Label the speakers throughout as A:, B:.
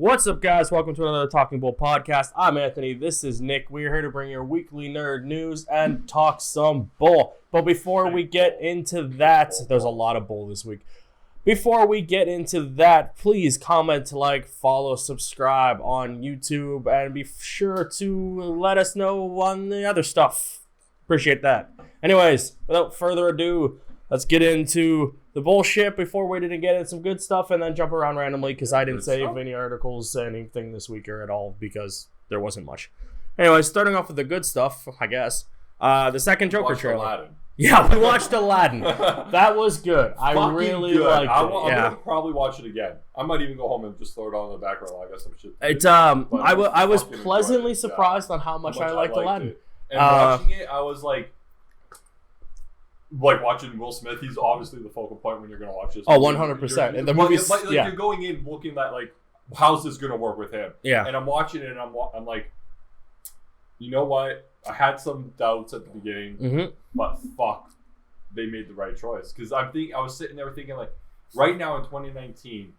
A: What's up, guys? Welcome to another Talking Bull podcast. I'm Anthony. This is Nick. We're here to bring your weekly nerd news and talk some bull. But before we get into that, there's a lot of bull this week. Before we get into that, please comment, like, follow, subscribe on YouTube, and be sure to let us know on the other stuff. Appreciate that. Anyways, without further ado, let's get into the bullshit before we didn't get in some good stuff and then jump around randomly because I didn't save any articles, anything this week or at all because there wasn't much. Anyway, starting off with the good stuff, I guess. The second Joker trailer.
B: Aladdin.
A: Yeah, we watched Aladdin. That was good. I really liked it.
B: I'm gonna probably watch it again. I might even go home and just throw it on in the background. I got some shit.
A: I was pleasantly surprised on how much I liked Aladdin.
B: It. And watching it, I was like watching Will Smith. He's obviously the focal point when you're gonna watch this.
A: Oh, 100%. And the movie's
B: you're going in looking at how's this gonna work with him?
A: Yeah.
B: And I'm watching it and I'm like, you know what? I had some doubts at the beginning, but fuck, they made the right choice. Because I was sitting there thinking right now in 2019,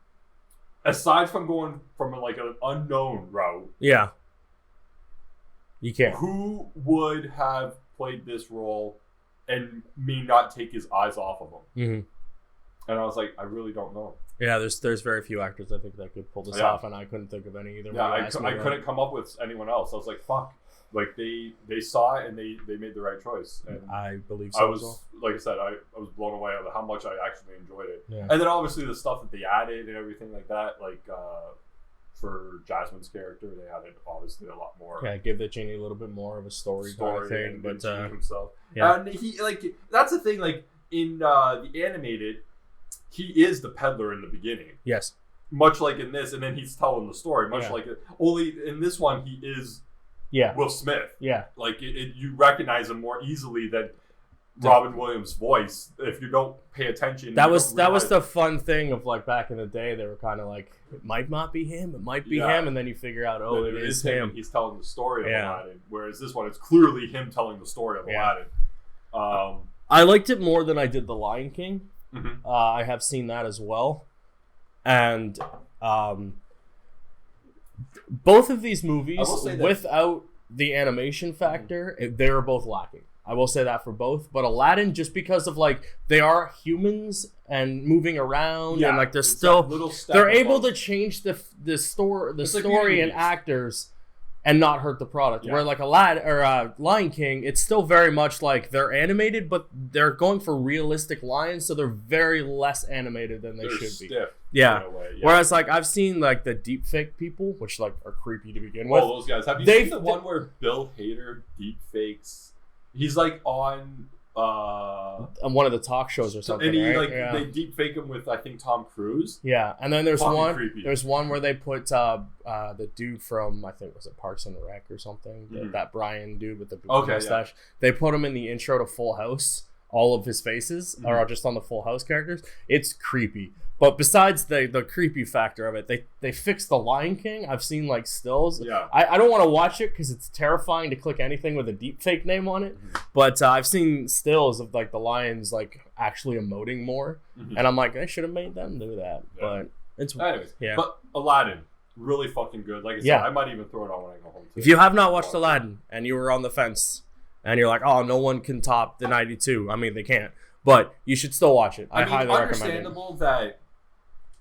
B: aside from going from an unknown route,
A: yeah, you can't.
B: Who would have played this role and me not take his eyes off of him? And I was like, I really don't know.
A: Yeah, there's very few actors I think that could pull this off, and I couldn't think of any either.
B: Yeah, I couldn't come up with anyone else. I was like, fuck. They saw it and they made the right choice. And
A: I believe so.
B: I was, like I said, I was blown away at how much I actually enjoyed it.
A: Yeah.
B: And then obviously the stuff that they added and everything like that, for Jasmine's character, they added obviously a lot more.
A: Yeah, give the genie a little bit more of a story kind of thing.
B: But himself.
A: Yeah.
B: And he that's the thing. In the animated, he is the peddler in the beginning.
A: Yes.
B: Much like in this, and then he's telling the story. Only in this one he is.
A: Yeah.
B: Will Smith.
A: Yeah.
B: You recognize him more easily than Robin Williams' voice if you don't pay attention.
A: That was the fun thing of back in the day. They were kind of it might not be him, it might be him, and then you figure out, it is him.
B: He's telling the story of Aladdin, whereas this one it's clearly him telling the story of Aladdin.
A: I liked it more than I did The Lion King. I have seen that as well, and both of these movies, without the animation factor, they were both lacking. I will say that for both. But Aladdin, just because of they are humans and moving around, and they're still they're able to change the story and actors and not hurt the product. Where Aladdin or Lion King, it's still very much they're animated, but they're going for realistic lines, so they're very less animated than they should be. Yeah. Whereas I've seen the deep fake people, which are creepy to begin with.
B: Those guys. Have you seen the one where Bill Hader deep fakes? He's on
A: one of the talk shows or something.
B: And they deep fake him with I think Tom Cruise.
A: Yeah, and then there's
B: creepy.
A: There's one where they put the dude from I think was it Parks and Rec or something. That Brian dude with the mustache. Yeah. They put him in the intro to Full House. All of his faces are just on the Full House characters. It's creepy. But besides the creepy factor of it, they fixed the Lion King. I've seen stills. Yeah. I don't want to watch it because it's terrifying to click anything with a deep fake name on it. But I've seen stills of the lions actually emoting more, and I'm I should have made them do that. Yeah. But it's
B: anyways. Yeah. But Aladdin, really fucking good. Like I said, I might even throw it on when I go home.
A: If you have not watched Aladdin and you were on the fence and you're oh, no one can top the 92. I mean, they can't. But you should still watch it. I highly recommend it.
B: Understandable that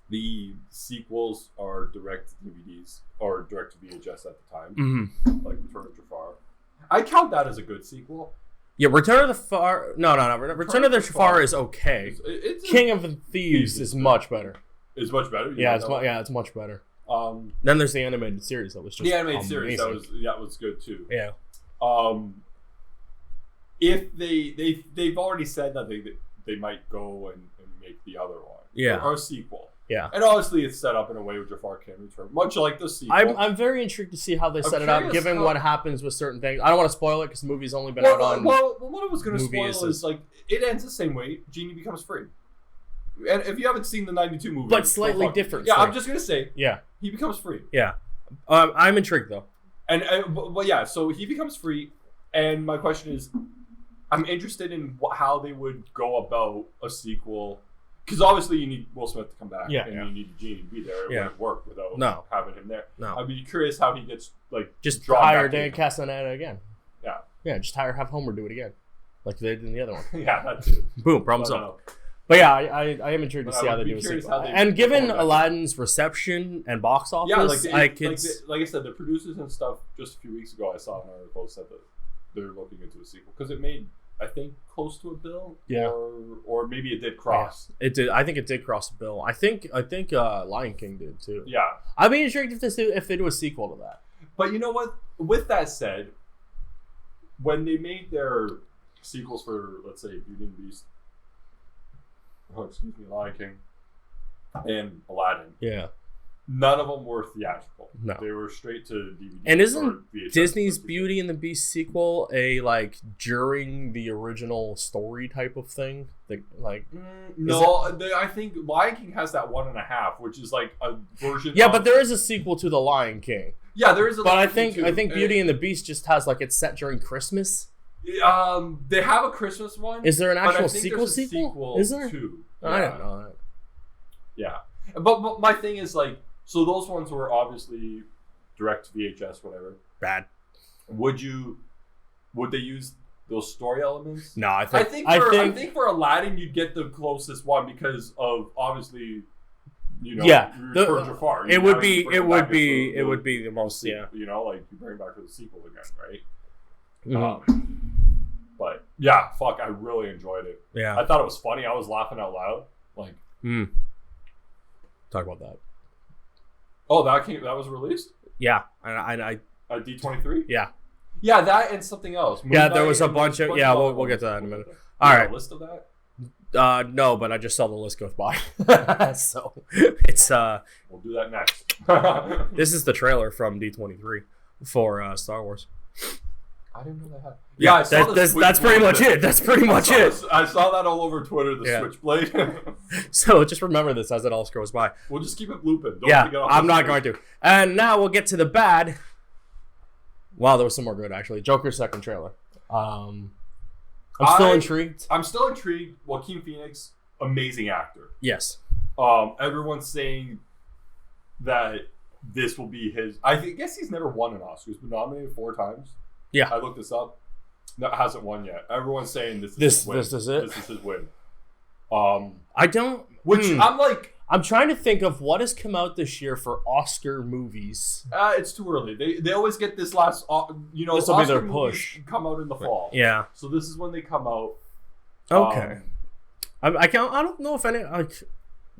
B: the sequels are direct DVDs or direct to VHS at the time, like Return of Jafar. I count that as a good sequel.
A: Yeah, Return of the Jafar. No. Return of the Jafar is okay. King of the Thieves is much better.
B: It's much better.
A: It's much better. Then there's the animated series that was just
B: the animated series that was good too.
A: Yeah.
B: If they've already said that they might go and make the other one, or a sequel. Yeah, and obviously it's set up in a way where Jafar can return, much like the sequel.
A: I'm very intrigued to see how they set it up, given what happens with certain things. I don't want to spoil it because the movie's only been out on.
B: Well, what I was going to spoil is it ends the same way. Genie becomes free, and if you haven't seen the '92 movie,
A: but slightly different.
B: Yeah, I'm just going to say, he becomes free.
A: Yeah, I'm intrigued though.
B: So he becomes free, and my question is, I'm interested in how they would go about a sequel. because obviously you need Will Smith to come back,
A: Yeah,
B: and
A: yeah.
B: you need Genie to be there. It
A: Yeah.
B: wouldn't work without
A: No.
B: having him there.
A: No.
B: I'd be curious how he gets like
A: Just
B: drawn
A: hire
B: back
A: Dan
B: in.
A: Castellaneta again.
B: Yeah.
A: Yeah, just have Homer do it again. Like they did in the other one.
B: Yeah, that too.
A: Boom, problem
B: But,
A: solved. But yeah, I am intrigued to
B: But I
A: see how
B: would
A: they
B: be
A: do a
B: curious
A: sequel.
B: how they
A: And given
B: perform that.
A: Aladdin's reception and box office,
B: Yeah, like I said, the producers and stuff just a few weeks ago, I saw an article said that they're looking into a sequel because it made, I think, close to $1 billion.
A: Yeah.
B: Or maybe it did cross.
A: it did. I think it did cross the bill. I think Lion King did too.
B: Yeah.
A: I'd be intrigued if they do a sequel to that.
B: But you know what? With that said, when they made their sequels for, let's say, Beauty and the Beast, Lion King, and Aladdin,
A: Yeah.
B: none of them were theatrical.
A: No.
B: They were straight to DVD.
A: And isn't
B: or VHS
A: Disney's
B: or
A: Beauty and the Beast sequel a like during the original story type of thing?
B: I think Lion King has that 1.5, which is like a version.
A: Yeah,
B: of,
A: but there is a sequel to the Lion King.
B: Yeah, there is.
A: But I think Beauty and the Beast just has like it's set during Christmas.
B: They have a Christmas one.
A: Is there an
B: but I
A: actual
B: think
A: sequel?
B: there's a sequel?
A: Is there?
B: Too.
A: I didn't know that.
B: Yeah, but my thing is like, so those ones were obviously direct to VHS, whatever.
A: Bad.
B: Would they use those story elements?
A: No, I think
B: for Aladdin you'd get the closest one because of obviously,
A: Yeah,
B: Return Jafar.
A: it would be the most, yeah.
B: You know, like you bring back for the sequel again, right?
A: Mhm.
B: But yeah, fuck, I really enjoyed it.
A: Yeah.
B: I thought it was funny. I was laughing out loud. Like,
A: Talk about that.
B: oh, that was released
A: Yeah, I
B: at D23.
A: yeah.
B: Yeah, that and something else.
A: Yeah, there was a bunch of we'll get to that in a minute. All right,
B: a list of that.
A: No, but I just saw the list goes by, so it's
B: We'll do that next.
A: this is the trailer from D23 for Star Wars.
B: I didn't know they had.
A: Yeah,
B: I saw
A: that's pretty much it. That's pretty much it.
B: I saw that all over Twitter. The Switchblade.
A: So just remember this as it all scrolls by.
B: We'll just keep it looping. Don't
A: Yeah,
B: forget all
A: I'm
B: this
A: not
B: stuff.
A: going to. And now we'll get to the bad. Wow, there was some more good actually. Joker's second trailer. I'm still intrigued.
B: I'm still intrigued. Joaquin Phoenix, amazing actor.
A: Yes.
B: Everyone's saying that this will be his. Guess he's never won an Oscar. He's been nominated 4 times.
A: Yeah.
B: I looked this up. No, hasn't won yet. Everyone's saying this is his win.
A: This is it.
B: This is his win.
A: I don't.
B: Which I'm like.
A: I'm trying to think of what has come out this year for Oscar movies.
B: It's too early. They always get this last.
A: This will be their push.
B: Come out in the fall.
A: Yeah.
B: So this is when they come out.
A: Okay. I don't know if any.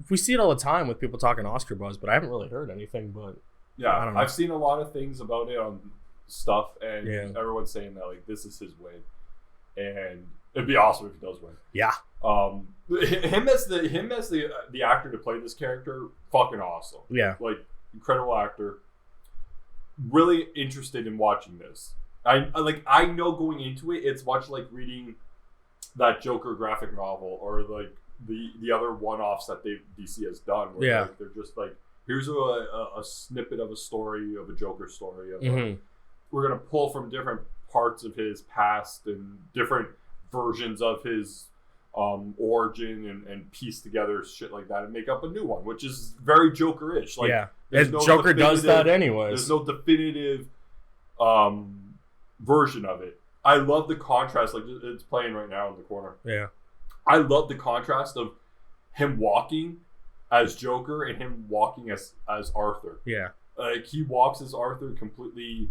A: We see it all the time with people talking Oscar buzz, but I haven't really heard anything. But
B: yeah,
A: I don't know.
B: I've seen a lot of things about it on stuff, and
A: Yeah.
B: everyone's saying that like this is his win, and it'd be awesome if he does win.
A: Yeah.
B: Him as the actor to play this character, fucking awesome.
A: Yeah.
B: Like incredible actor. Really interested in watching this. I know going into it, it's much like reading that Joker graphic novel or like the other one-offs that DC has done. Where like, they're just like, here's a snippet of a story of a Joker story. We're gonna pull from different parts of his past and different versions of his origin and piece together shit like that and make up a new one, which is very Joker-ish. Like,
A: yeah,
B: no
A: Joker does that anyways.
B: There's no definitive version of it. I love the contrast. Like it's playing right now in the corner.
A: Yeah,
B: I love the contrast of him walking as Joker and him walking as Arthur.
A: Yeah,
B: like he walks as Arthur completely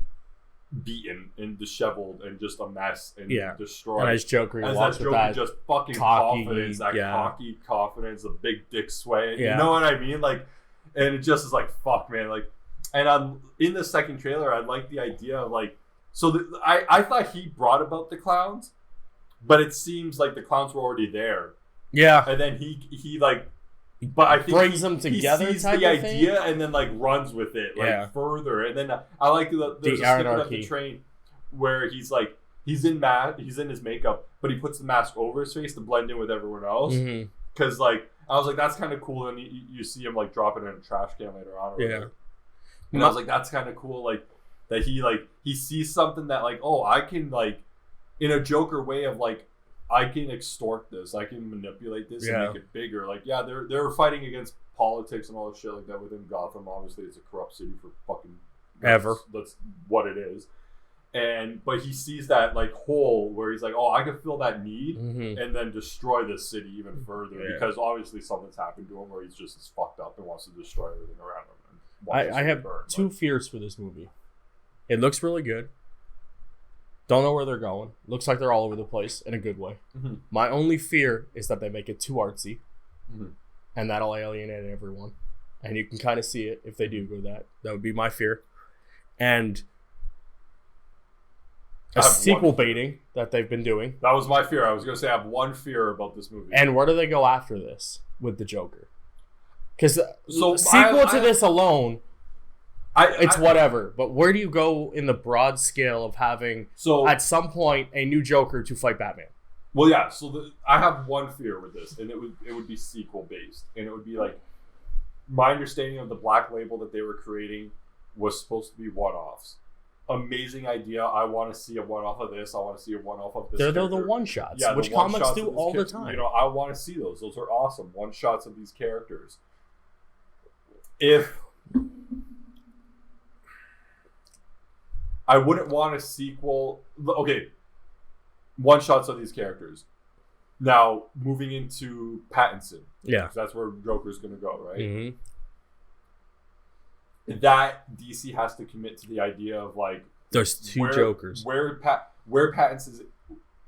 B: beaten and disheveled and just a mess and destroyed.
A: And as Joker, he walks with that
B: just fucking
A: cocky,
B: confidence, cocky confidence, the big dick sway.
A: Yeah.
B: You know what I mean? Like, and it just is like, fuck, man. Like, and in the second trailer, I like the idea of like, so I thought he brought about the clowns, but it seems like the clowns were already there.
A: Yeah,
B: and then he like. But I think
A: brings them together.
B: He sees the idea and then like runs with it like further. And then I like there's a snippet of the train where he's like he's in his makeup, but he puts the mask over his face to blend in with everyone else. Because like I was like that's kind of cool. And you see him like drop it in a trash can later on. And I was like that's kind of cool. Like that he sees something that like I can like in a Joker way of like I can extort this, I can manipulate this and
A: Yeah.
B: make it bigger. Like, yeah, they're fighting against politics and all this shit like that within Gotham. Obviously, it's a corrupt city for fucking
A: Ever.
B: That's what it is. But he sees that like hole where he's like, oh, I can fill that need and then destroy this city even further because obviously something's happened to him where he's just as fucked up and wants to destroy everything around him.
A: I have two fears for this movie. It looks really good. Don't know where they're going. Looks like they're all over the place in a good way.
B: Mm-hmm.
A: My only fear is that they make it too artsy,
B: Mm-hmm.
A: and that'll alienate everyone. And you can kind of see it if they do go that. That would be my fear. And a sequel baiting that they've been doing.
B: That was my fear. I was going to say I have one fear about this movie.
A: And where do they go after this with the Joker? Because sequel to this alone, it's whatever. But where do you go in the broad scale of having, at some point, a new Joker to fight Batman?
B: Well, yeah. So I have one fear with this, and it would be sequel based, and it would be like my understanding of the Black Label that they were creating was supposed to be one-offs. Amazing idea. I want to see a one-off of this. I want to see a one-off of this.
A: They're the one-shots, which comics do all the time.
B: You know, I want to see those. Those are awesome. One-shots of these characters. If I wouldn't want a sequel, okay, one-shots of these characters. Now, moving into Pattinson.
A: Yeah.
B: That's where Joker's going to go, right?
A: Mm-hmm.
B: That DC has to commit to the idea of like
A: there's two Jokers.
B: Where Pattinson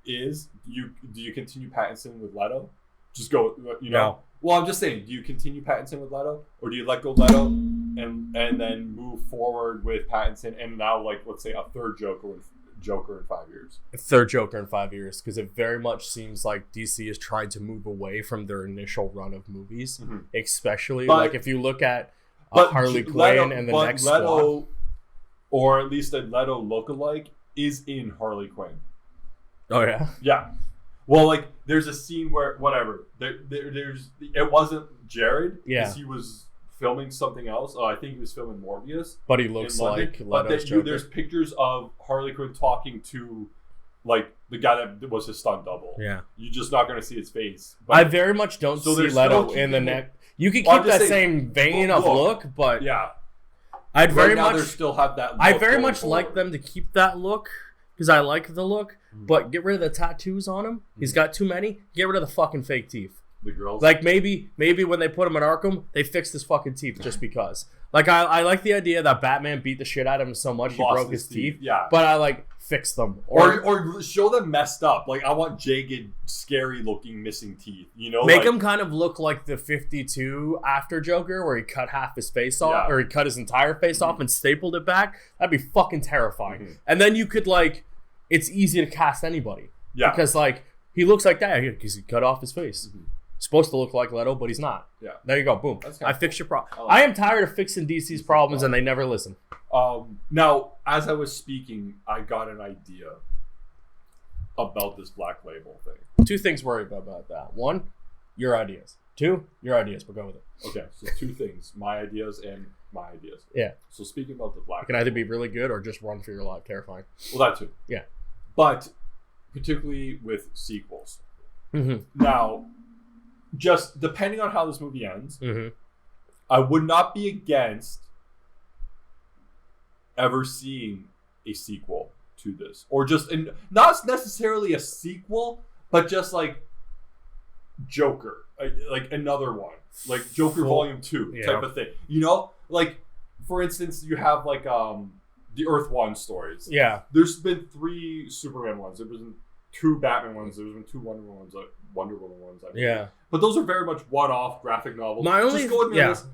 B: is, do you continue Pattinson with Leto? Just go, you know.
A: No.
B: Well, I'm just saying, do you continue Pattinson with Leto, or do you let go Leto and then move forward with Pattinson and now like let's say a third Joker in 5 years?
A: A third Joker in 5 years, because it very much seems like DC is trying to move away from their initial run of movies, especially like if you look at. Harley Quinn and the next
B: Leto,
A: Squad.
B: or at least a Leto lookalike, is in Harley Quinn.
A: Oh yeah,
B: yeah. Well, like there's a scene where whatever there's it wasn't Jared because he was filming something else. I think he was filming Morbius,
A: but he looks like Leto's Joker.
B: There's pictures of Harley Quinn talking to like the guy that was his stunt double.
A: Yeah,
B: you're just not going to see his face. But,
A: I very much don't see Leto in the neck. You could keep that same vein of look, but
B: yeah,
A: I'd very much
B: still have that.
A: I very much like them to keep that look because I like the look, but get rid of the tattoos on him. He's got too many. Get rid of the fucking fake teeth.
B: The girls,
A: like maybe when they put him in Arkham, they fixed his fucking teeth just because. Like I like the idea that Batman beat the shit out of him so much he broke his teeth.
B: Yeah,
A: but I like fix them
B: or show them messed up. Like I want jagged, scary looking missing teeth. You know,
A: make him kind of look like the 52 after Joker, where he cut half his face off, or he cut his entire face off and stapled it back. That'd be fucking terrifying. And then you could like, it's easy to cast anybody. Yeah, because like he looks like that because he cut off his face. Supposed to look like Leto, but he's not. Yeah. There you go. Boom. I fixed your problem. I am tired of fixing DC's problems and they never listen.
B: Now, as I was speaking, I got an idea about this Black Label thing.
A: Two things worry about that. One, your ideas. Two, your ideas, but go with it.
B: Okay, so two things. My ideas and my ideas.
A: Yeah.
B: So speaking about the Black
A: Label. It can either be really good or just run for your life. Terrifying.
B: Well, that too.
A: Yeah.
B: But particularly with sequels. Now, just depending on how this movie ends, I would not be against ever seeing a sequel to this, or just not necessarily a sequel, but just like Joker, like another one, like Joker Volume 2 type of thing. You know, like for instance, you have like the Earth One stories.
A: Yeah,
B: there's been 3 Superman ones. There was 2 Batman ones. There's been 2 Wonder Woman ones. I mean. Yeah. But those are very much one-off graphic novels. Just go with me on this.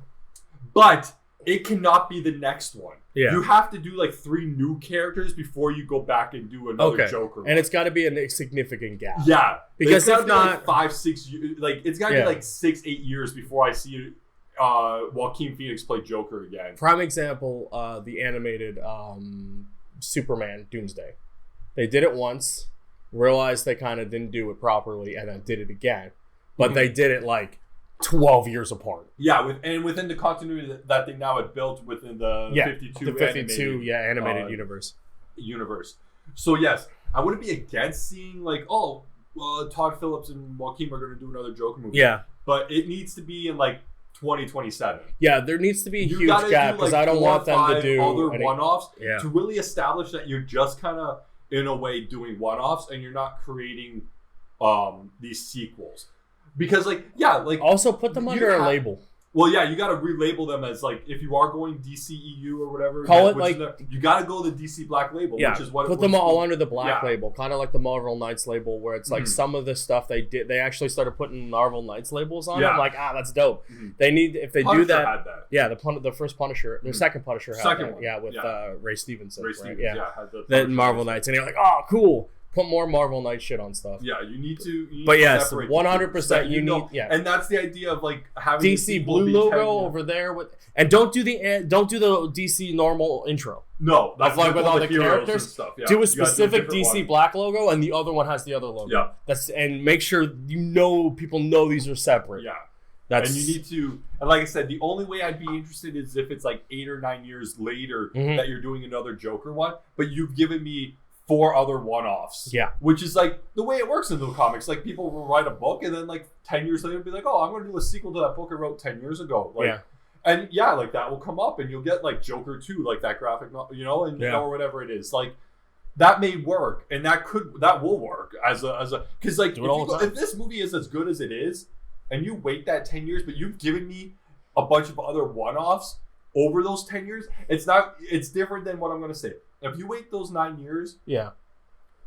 B: But it cannot be the next one. Yeah. You have to do like 3 new characters before you go back and do another Joker one.
A: And it's got to be a significant gap.
B: Yeah.
A: Because if not...
B: Like 5-6 years. Like, it's got to be like 6-8 years before I see Joaquin Phoenix play Joker again.
A: Prime example, the animated Superman Doomsday. They did it once. Realized they kind of didn't do it properly and then did it again. But they did it like 12 years apart.
B: Yeah, within the continuity that they now had built within the 52
A: animated universe.
B: So yes, I wouldn't be against seeing like, oh, Todd Phillips and Joaquin are going to do another Joker movie.
A: Yeah.
B: But it needs to be in like 2027.
A: Yeah, there needs to be a huge gap because I don't want them to do
B: other one-offs
A: Yeah.
B: to really establish that you're just kind of in a way doing one-offs and you're not creating these sequels. Because
A: also put them under a label.
B: Well, yeah, you got to relabel them as like if you are going DCEU or whatever.
A: Call it like
B: you got to go the DC Black label, which is what
A: put them all under the Black label, kind of like the Marvel Knights label, where it's like some of the stuff they actually started putting Marvel Knights labels on. I'm like, that's dope. They need if they
B: Punisher
A: do that.
B: Had that.
A: Yeah, the first Punisher, the second Punisher had that.
B: One.
A: Yeah, with Ray Stevenson.
B: Right?
A: Had then Marvel Knights, and you're like, oh, cool. Put more Marvel Knight shit on stuff.
B: Yeah, you need to.
A: But yes, 100%. You need. Yeah,
B: and that's the idea of like having
A: DC blue logo over there with, and don't do the DC normal intro.
B: No,
A: that's like with all the characters.
B: And stuff. Yeah.
A: Do a specific do DC black logo, and the other one has the other logo.
B: Yeah,
A: and make sure people know these are separate.
B: Yeah. And you need to, and like I said, the only way I'd be interested is if it's like 8 or 9 years later that you're doing another Joker one, but you've given me 4 other one-offs.
A: Yeah.
B: Which is like the way it works in the comics. Like people will write a book and then like 10 years later be like, oh, I'm going to do a sequel to that book I wrote 10 years ago. Like, and like that will come up and you'll get like Joker 2, like that graphic novel, and or whatever it is. Like that may work and that will work as a, because like if this movie is as good as it is and you wait that 10 years, but you've given me a bunch of other one-offs over those 10 years, it's different than what I'm going to say. If you wait those 9 years,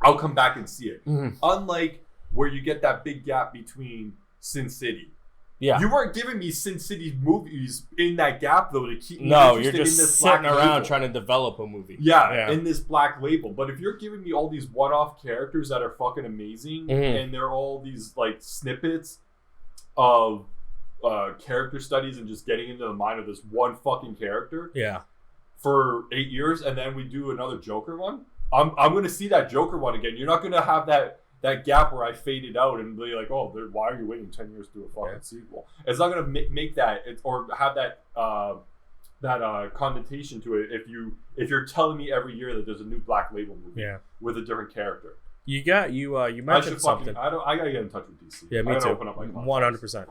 B: I'll come back and see it. Unlike where you get that big gap between Sin City. Yeah. You weren't giving me Sin City movies in that gap, though, to keep me interested
A: you're just
B: in this
A: sitting
B: black
A: around
B: label.
A: trying to develop a movie.
B: Yeah, in this black label. But if you're giving me all these one-off characters that are fucking amazing, and they're all these, like, snippets of character studies and just getting into the mind of this one fucking character.
A: Yeah.
B: For 8 years, and then we do another Joker one. I'm going to see that Joker one again. You're not going to have that gap where I faded out and be like, oh, why are you waiting 10 years to do a fucking sequel? It's not going to make that or have that connotation to it if you're telling me every year that there's a new Black Label movie with a different character.
A: You mentioned something.
B: I gotta get in touch with DC.
A: Yeah, me too. Open up my 100%.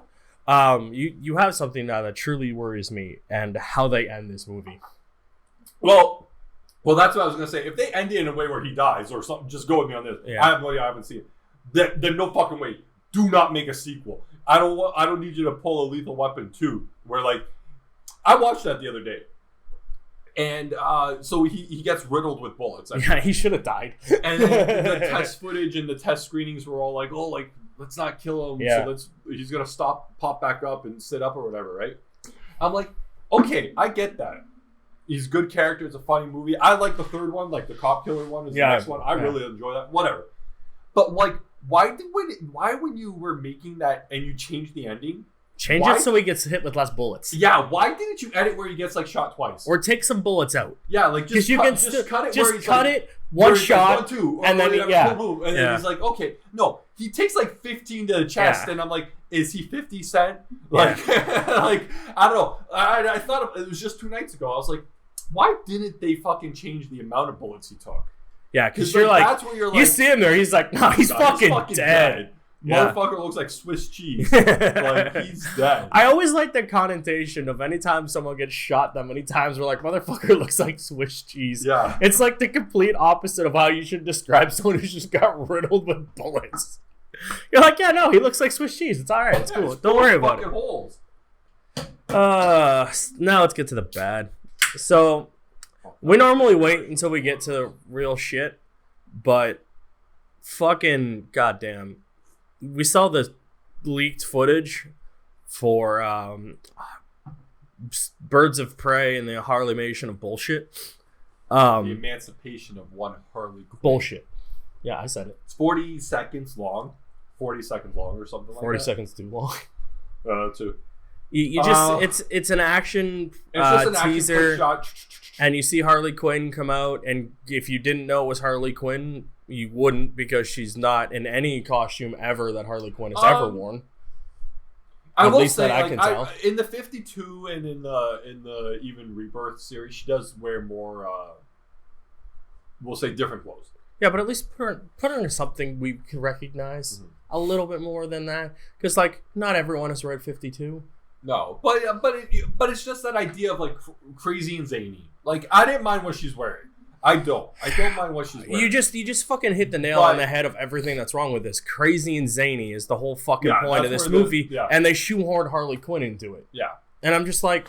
A: You have something now that truly worries me, and how they end this movie.
B: Well, that's what I was gonna say. If they end it in a way where he dies or something, just go with me on this. I have no idea. I haven't seen it. Then no fucking way. Do not make a sequel. I don't need you to pull a Lethal Weapon 2, where like I watched that the other day, and so he gets riddled with bullets.
A: Yeah, he should have died.
B: And then the test footage and the test screenings were all like, oh, like let's not kill him.
A: Yeah.
B: So he's gonna pop back up and sit up or whatever, right? I'm like, okay, I get that. He's a good character. It's a funny movie. I like the third one, like the cop killer one is the next one. I really enjoy that. Whatever. But like, why when you were making that and you changed the ending?
A: Change it so he gets hit with less bullets.
B: Yeah, why didn't you edit where he gets like shot twice?
A: Or take some bullets out.
B: Yeah, like just cut it.
A: Just cut it one shot,
B: like, 1, 2,
A: and then
B: boom, and then he's like, okay, no, he takes like 15 to the chest, and I'm like, is he 50 Cent? Like, like I don't know. I thought it was just 2 nights ago. I was like, why didn't they fucking change the amount of bullets he took?
A: Yeah, because you're like, that's where you're like, you see him there, he's like, no, he's fucking dead.
B: Motherfucker looks like Swiss cheese. Like, he's dead.
A: I always like the connotation of anytime someone gets shot that many times, we're like, motherfucker looks like Swiss cheese.
B: Yeah.
A: It's like the complete opposite of how you should describe someone who's just got riddled with bullets. You're like, yeah, no, he looks like Swiss cheese. It's all right. It's cool. Don't worry about it.
B: Holes.
A: Now let's get to the bad. So, we normally wait until we get to real shit, but fucking goddamn. We saw the leaked footage for Birds of Prey and the Harleymation of bullshit.
B: The emancipation of one Harley Quinn.
A: Bullshit. Yeah, I said it.
B: It's 40 seconds long. 40 seconds long or something like that.
A: 40 seconds too long.
B: Too.
A: You just it's an action teaser, and you see Harley Quinn come out, and if you didn't know it was Harley Quinn, you wouldn't, because she's not in any costume ever that Harley Quinn has ever worn.
B: I will say, I can tell. In the 52 and in the even Rebirth series, she does wear more, we'll say, different clothes.
A: Yeah, but at least put her in something we can recognize a little bit more than that. Because, like, not everyone has read 52.
B: No, but it's just that idea of, like, crazy and zany. Like, I didn't mind what she's wearing. I don't mind what she's wearing.
A: You just fucking hit the nail on the head of everything that's wrong with this. Crazy and zany is the whole fucking point of this movie. And they shoehorned Harley Quinn into it. Yeah. And I'm just like,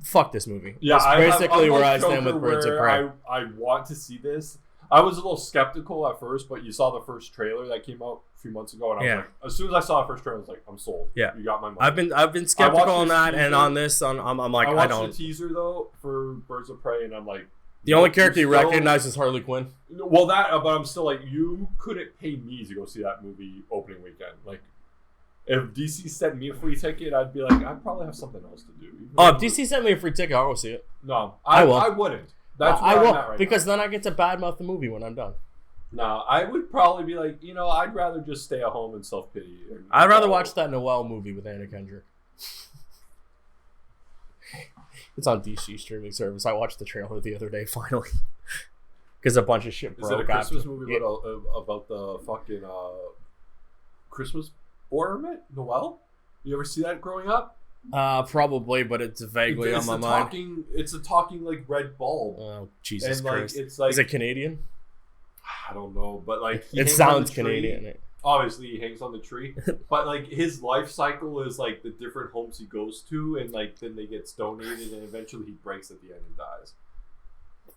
A: fuck this movie. Yeah, that's basically where I stand with Birds of Prey.
B: I want to see this. I was a little skeptical at first, but you saw the first trailer that came out a few months ago, and I was like, as soon as I saw the first trailer, I was like, I'm sold. Yeah, you got my money.
A: I've been skeptical on that, and on this, I'm like, I don't.
B: I watched the teaser though for Birds of Prey, and I'm like,
A: the only character you recognize is Harley Quinn.
B: Well, but I'm still like, you couldn't pay me to go see that movie opening weekend. Like, if DC sent me a free ticket, I'd be like, I probably have something else to do.
A: Oh, if DC sent me a free ticket, I'll go see it.
B: No, I wouldn't. That's where
A: I will,
B: I'm at right
A: because
B: now.
A: Then I get to badmouth the movie when I'm done.
B: No, I would probably be like, I'd rather just stay at home and self-pity.
A: I'd rather watch that Noelle movie with Anna Kendrick. It's on DC streaming service. I watched the trailer the other day, finally. Because a bunch of shit broke.
B: Is it a Christmas movie about the fucking Christmas ornament? Noelle? You ever see that growing up?
A: Probably, but it's vaguely on my mind.
B: It's a talking like red bulb.
A: Oh, Jesus Christ!
B: Like, it's like,
A: is it Canadian?
B: I don't know, but like
A: it sounds Canadian.
B: Obviously, he hangs on the tree, but like his life cycle is like the different homes he goes to, and like then they get donated, and eventually he breaks at the end and dies.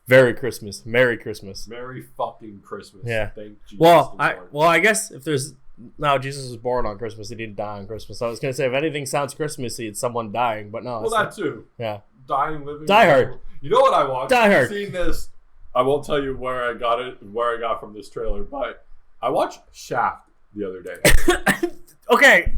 A: Merry Christmas! Merry Christmas!
B: Merry fucking Christmas!
A: Yeah.
B: Thank Jesus.
A: Well, I guess if there's. No, Jesus was born on Christmas. He didn't die on Christmas. I was going to say, if anything sounds Christmassy, it's someone dying, but no.
B: Well, that too.
A: Yeah.
B: Dying, living.
A: Die Hard.
B: You know what I watched?
A: Die Hard.
B: Seeing this, I won't tell you where I got from this trailer, but I watched Shaft the other day.
A: Okay.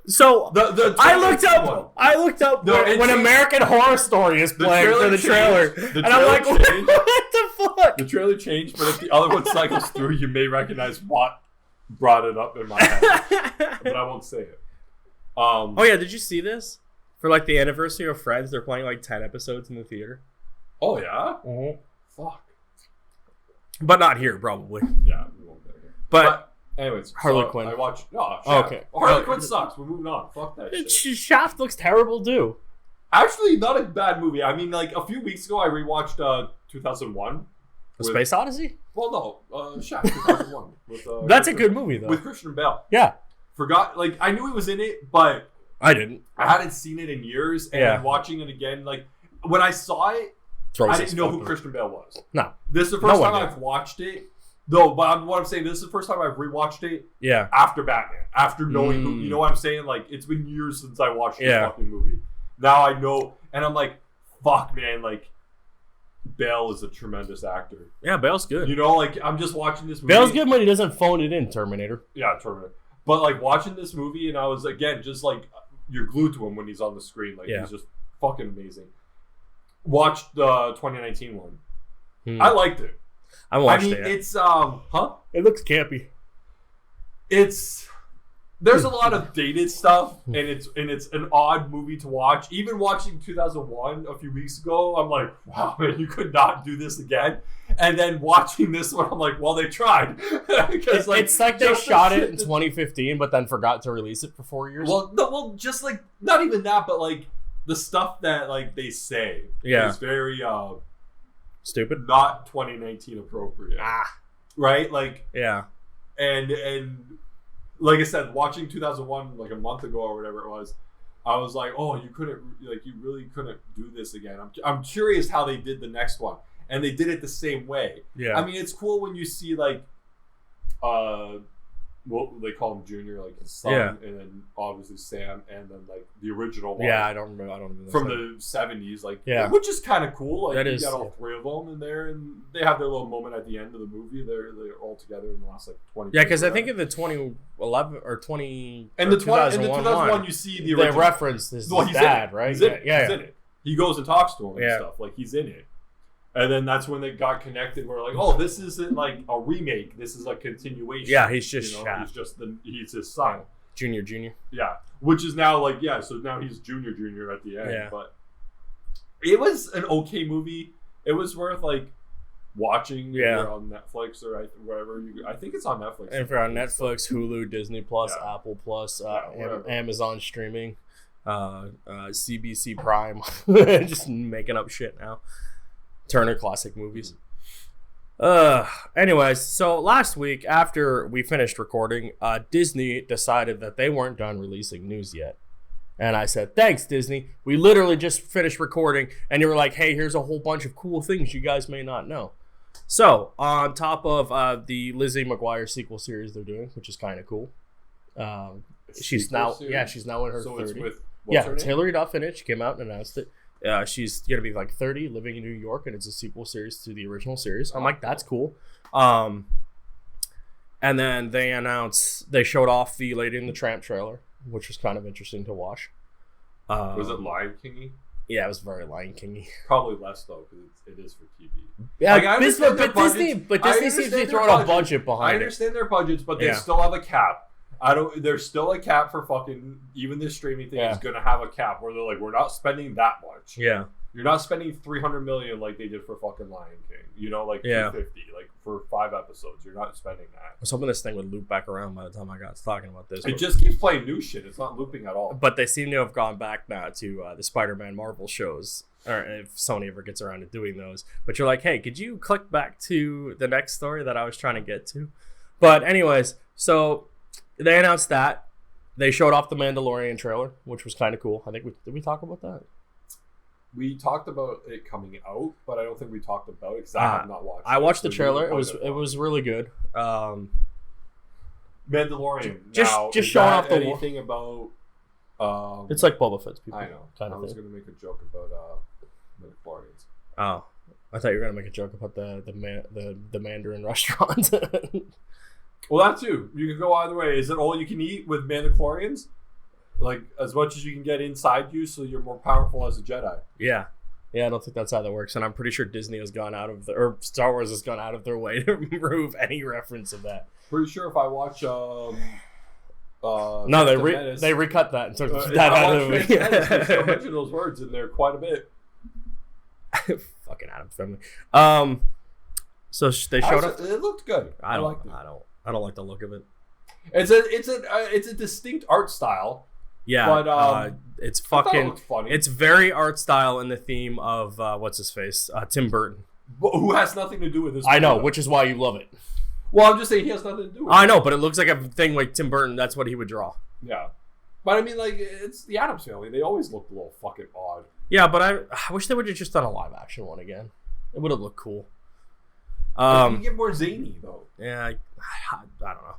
A: So I looked up when American Horror Story is playing for the trailer, and I'm like, what the fuck?
B: The trailer changed, but if the other one cycles through, you may recognize what brought it up in my head, but I won't say it.
A: Oh yeah, did you see this? For like the anniversary of Friends, they're playing like 10 episodes in the theater.
B: Oh yeah?
A: Mm-hmm.
B: Fuck.
A: But not here, probably.
B: Yeah, we won't get here.
A: But
B: anyways,
A: Harley Quinn.
B: I watched. Oh,
A: okay.
B: Harley Quinn sucks. We're moving on. Fuck that shit.
A: Shaft looks terrible too.
B: Actually, not a bad movie. I mean, like a few weeks ago, I rewatched 2001.
A: Space Odyssey?
B: Well, no, Shaft 2001.
A: That's a good movie though.
B: With Christian Bale.
A: Yeah.
B: Forgot, like I knew he was in it, but
A: I didn't.
B: I hadn't seen it in years, and watching it again, like when I saw it, I didn't know who Christian Bale was.
A: No.
B: This is the first time I've watched it. No, but what I'm saying, this is the first time I've rewatched it.
A: Yeah.
B: After Batman, after knowing who, you know what I'm saying? Like it's been years since I watched this fucking movie. Now I know, and I'm like, fuck, man, like. Bale is a tremendous actor.
A: Yeah, Bale's good.
B: You know, like I'm just watching this movie.
A: Bale's good when he doesn't phone it in, Terminator.
B: Yeah, Terminator. But like watching this movie, and I was again just like you're glued to him when he's on the screen. Like he's just fucking amazing. Watched the 2019 one. I liked it.
A: I watched it.
B: It's
A: It looks campy.
B: There's a lot of dated stuff, and it's an odd movie to watch. Even watching 2001 a few weeks ago, I'm like, wow, man, you could not do this again. And then watching this one, I'm like, well, they tried.
A: It's like they shot it in 2015, but then forgot to release it for 4 years.
B: Well, just like not even that, but like the stuff that like they say is very
A: stupid,
B: not 2019 appropriate. Right? Like and. Like I said, watching 2001 like a month ago or whatever it was, I was like, "Oh, you really couldn't do this again." I'm curious how they did the next one, and they did it the same way.
A: Yeah,
B: I mean, it's cool when you see like, what they call him Junior, like his son, and then obviously Sam, and then like the original one.
A: Yeah, I don't remember
B: from the 70s, like which is kind of cool. Like
A: that
B: you got all three of them in there, and they have their little moment at the end of the movie. They're all together in the last like 20.
A: Yeah, because I think in the 2011 or 20
B: and the 2001 you see the original.
A: They reference his dad, right?
B: He's in it. He's in it. He goes and talks to him and stuff. Like he's in it. And then that's when they got connected. We're like, oh, this isn't like a remake. This is a continuation.
A: Yeah, he's just Shaft.
B: He's his son.
A: Junior.
B: Yeah, which is now like so now he's Junior at the end. Yeah. But it was an okay movie. It was worth like watching.
A: Yeah.
B: If you're on Netflix or wherever I think it's on Netflix.
A: And if you're on Netflix, Hulu, Disney Plus,
B: Yeah.
A: Apple Plus,
B: whatever.
A: Amazon streaming, CBC Prime, just making up shit now. Turner Classic Movies. Anyways, so last week after we finished recording, Disney decided that they weren't done releasing news yet. And I said, thanks, Disney. We literally just finished recording, and you were like, hey, here's a whole bunch of cool things you guys may not know. So, on top of the Lizzie McGuire sequel series they're doing, which is kind of cool. She's now in her 30s.
B: It's with,
A: It's Hillary Duff in it. She came out and announced it. She's going to be like 30, living in New York, and it's a sequel series to the original series. I'm like, that's cool. And then they showed off the Lady and the Tramp trailer, which was kind of interesting to watch.
B: Was it Lion King-y?
A: Yeah, it was very Lion King-y.
B: Probably less though, because it is for TV.
A: Yeah,
B: like,
A: Disney seems to be throwing a budget behind it.
B: I understand their budgets, but they still have a cap. There's still a cap for fucking, even this streaming thing is gonna have a cap where they're like, we're not spending that much.
A: Yeah.
B: You're not spending $300 million like they did for fucking Lion King. You know, like $250, like for 5 episodes. You're not spending that.
A: I was hoping this thing would loop back around by the time I got talking about this.
B: It just keeps playing new shit. It's not looping at all.
A: But they seem to have gone back now to the Spider-Man Marvel shows, or if Sony ever gets around to doing those. But you're like, hey, could you click back to the next story that I was trying to get to? But anyways, so they announced that. They showed off the Mandalorian trailer, which was kind of cool. I think did we talk about that?
B: We talked about it coming out, but I don't think we talked about it because I have not watched it.
A: I watched the trailer. It was really good.
B: Mandalorian.
A: Just showing off the
B: anything about.
A: It's like Boba Fett's people.
B: I know.
A: Kind of
B: I was going to make a joke about Mandalorians.
A: Oh, I thought you were going to make a joke about the Mandarin restaurant.
B: Well, that too. You can go either way. Is it all you can eat with Mandalorians? Like, as much as you can get inside you so you're more powerful as a Jedi.
A: Yeah. Yeah, I don't think that's how that works. And I'm pretty sure Disney has gone out of or Star Wars has gone out of their way to remove any reference of that.
B: Pretty sure if I watch
A: no, they recut that and took that out of the movie.
B: They still mention those words in there quite a bit.
A: Fucking Adam Family. So they showed up.
B: It looked good.
A: I don't like the look of it.
B: It's a distinct art style.
A: Yeah, but it's fucking funny. It's very art style in the theme of what's his face, Tim Burton,
B: who has nothing to do with this.
A: I know, which is why you love it.
B: Well, I'm just saying he has nothing to do with it.
A: I know, but it looks like a thing like Tim Burton. That's what he would draw.
B: Yeah, but I mean, like, it's the Addams Family. They always look a little fucking odd.
A: Yeah, but I wish they would have just done a live action one again. It would have looked cool.
B: You get more zany though.
A: Yeah, I don't know.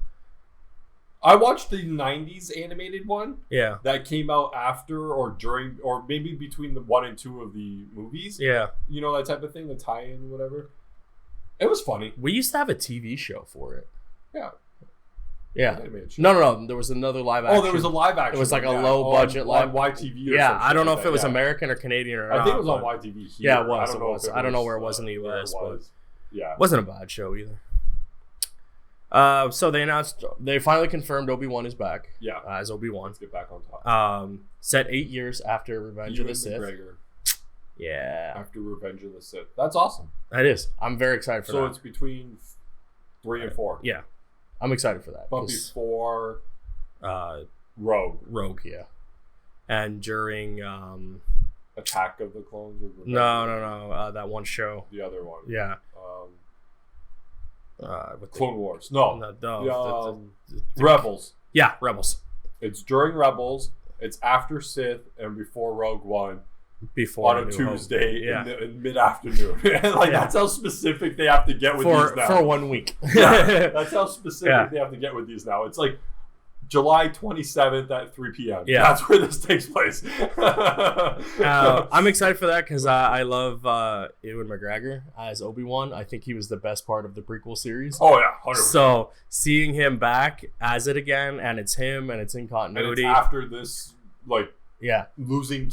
B: I watched the 90s animated one.
A: Yeah.
B: That came out after or during or maybe between the 1 and 2 of the movies.
A: Yeah.
B: You know, that type of thing, the tie-in, whatever. It was funny.
A: We used to have a TV show for it.
B: Yeah.
A: Yeah. No. There was another live action.
B: Oh, there was a live action.
A: It was like a low budget live
B: YTV.
A: Yeah, I don't know if it was American or Canadian or
B: I think it was on YTV here.
A: Yeah, it was. I don't know where it was in the US, but
B: yeah.
A: It wasn't a bad show either. So they finally confirmed Obi-Wan is back.
B: Yeah.
A: As Obi-Wan.
B: Let's get back on top.
A: Set 8 years after Revenge of the Sith.
B: McGregor.
A: Yeah.
B: After Revenge of the Sith. That's awesome.
A: That is. I'm very excited for that.
B: So it's between 3 and 4.
A: Yeah. I'm excited for that.
B: But before Rogue.
A: Rogue, yeah. And during
B: Attack of the Clones? Or
A: no. That one show.
B: The other one.
A: Yeah.
B: Clone Wars. No. Rebels.
A: Yeah, Rebels.
B: It's during Rebels. It's after Sith and before Rogue One.
A: Before
B: on a Tuesday in mid-afternoon. That's how specific they have to get with these now.
A: For 1 week.
B: Yeah, that's how specific they have to get with these now. It's like July 27th at 3 p.m.
A: Yeah.
B: That's where this takes place.
A: I'm excited for that because I love Ewan McGregor as Obi-Wan. I think he was the best part of the prequel series.
B: Oh, yeah. 100%.
A: So seeing him back as it again, and it's him, and it's in continuity.
B: And it's after this, losing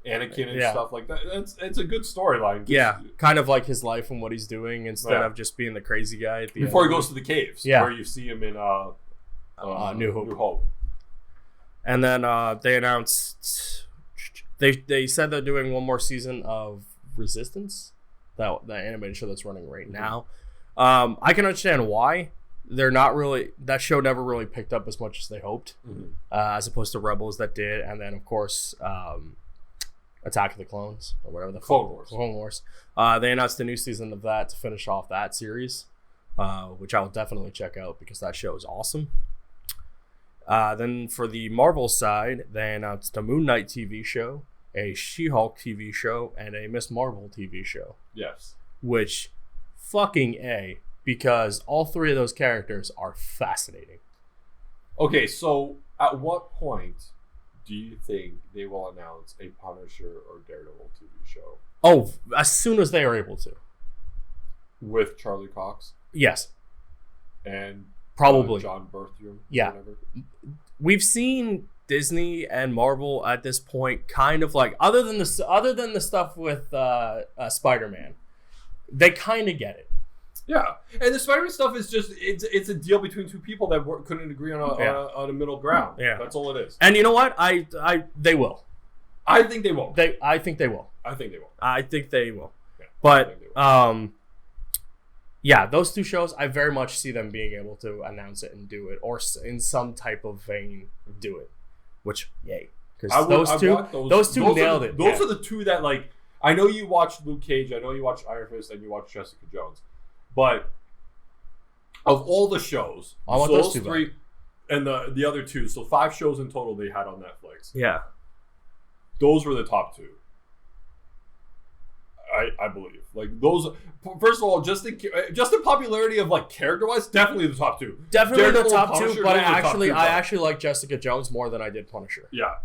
B: Anakin and stuff like that. It's a good storyline.
A: Yeah, kind of like his life and what he's doing instead of just being the crazy guy at the
B: before
A: end.
B: He goes to the caves.
A: Yeah.
B: Where you see him in
A: New Hope. And then they announced they said they're doing one more season of Resistance. that animated show that's running right now. I can understand why they're not really. That show never really picked up as much as they hoped, as opposed to Rebels that did, and then of course Attack of the Clones or whatever the
B: Clone Wars.
A: Clone Wars. They announced a new season of that to finish off that series, which I will definitely check out because that show is awesome. Then for the Marvel side, they announced a Moon Knight TV show, a She-Hulk TV show, and a Miss Marvel TV show.
B: Yes.
A: Which, fucking A, because all three of those characters are fascinating.
B: Okay, so at what point do you think they will announce a Punisher or Daredevil TV show?
A: Oh, as soon as they are able to.
B: With Charlie Cox?
A: Yes.
B: And
A: probably
B: John Berthium?
A: Yeah.
B: Whatever.
A: We've seen Disney and Marvel at this point kind of like, other than the stuff with Spider-Man, they kind of get it.
B: Yeah, and the Spider-Man stuff is just it's a deal between two people that couldn't agree on a middle ground.
A: Yeah,
B: that's all it is.
A: And you know what? They will.
B: I think they won't.
A: I think they will.
B: I think they will.
A: I think they will.
B: Yeah,
A: but yeah, those two shows, I very much see them being able to announce it and do it, or in some type of vein do it. Which, yay, because those two nailed it.
B: Those are the two that, like, I know you watched Luke Cage, I know you watched Iron Fist, and you watched Jessica Jones. But of all the shows, those three and the other two, so 5 shows in total they had on Netflix.
A: Yeah.
B: Those were the top 2. I believe. Like, those, first of all, just the popularity of, like, character-wise, definitely the top 2.
A: Definitely the top 2, but I actually like Jessica Jones more than I did Punisher.
B: Yeah.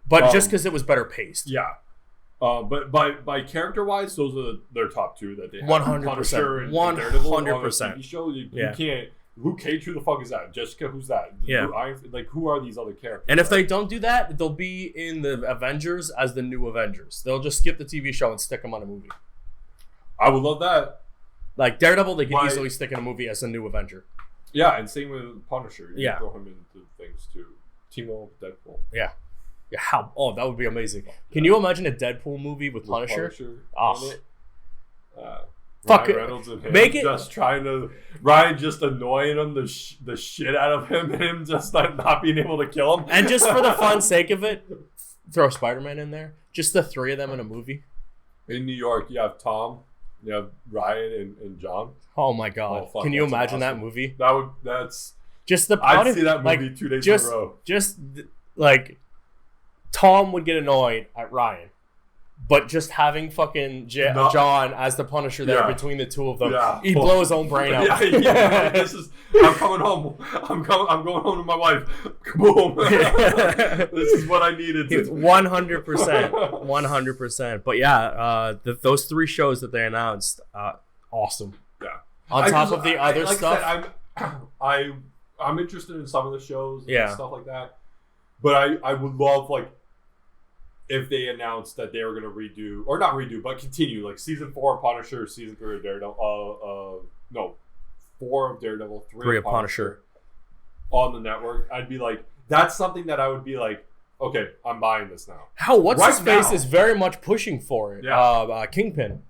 A: But just because it was better paced.
B: Yeah. But by character wise, those are their top 2 that they have.
A: 100%.
B: 100%. You show you can't. Luke Cage, who the fuck is that? Jessica, who's that?
A: Yeah.
B: Who are these other characters?
A: And if they don't do that, they'll be in the Avengers as the new Avengers. They'll just skip the TV show and stick them on a movie.
B: I would love that.
A: Like Daredevil, they could easily stick in a movie as a new Avenger.
B: Yeah, and same with Punisher. You
A: can
B: throw him into things too. Team up with Deadpool.
A: Yeah. Yeah, that would be amazing. Can you imagine a Deadpool movie with Punisher?
B: Fuck it. Reynolds and him make it just trying to just annoying him the shit out of him and him just not being able to kill him.
A: And just for the fun sake of it, throw Spider-Man in there. Just the 3 of them in a movie.
B: In New York, you have Tom, you have Ryan and John.
A: Oh my god! Can you imagine that movie?
B: That's
A: just the.
B: I'd see that movie 2 days in a row.
A: Just like. Tom would get annoyed at Ryan, but just having fucking John as the Punisher there between the two of them, he'd blow his own brain out.
B: I'm coming home. I'm going home to my wife. Boom. This is what I needed.
A: 100%, 100%. But yeah, those 3 shows that they announced, awesome.
B: Yeah.
A: On top of the other stuff,
B: I'm interested in some of the shows
A: and
B: stuff like that. But I would love, like, if they announced that they were going to redo, or not redo, but continue, like, season 4 of Punisher, season 3 of Daredevil, 4 of Daredevil, 3 of Punisher on the network, I'd be like, that's something that I would be like, okay, I'm buying this now.
A: What's his face is very much pushing for it. Yeah. Kingpin.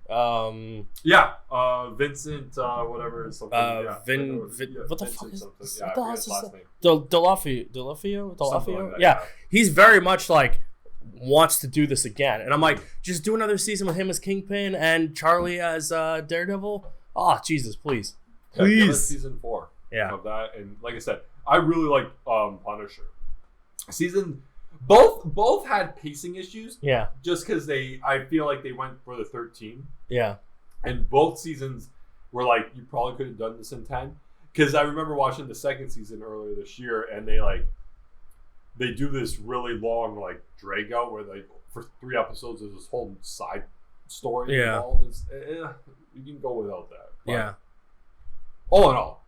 B: Vincent, whatever. Something.
A: What the fuck is
B: his last name?
A: Delafio?
B: Like that,
A: yeah. He's very much like wants to do this again. And I'm like, just do another season with him as Kingpin and Charlie as Daredevil. Oh, Jesus, please.
B: Give us season 4
A: of
B: that. And like I said, I really like Punisher. Both had pacing issues.
A: Yeah.
B: Just because I feel like they went for the 13.
A: Yeah.
B: And both seasons were like, you probably could have done this in 10. Because I remember watching the second season earlier this year, and they do this really long, like, drag out where, like, for 3 episodes, there's this whole side story involved. You can go without that. But all in all,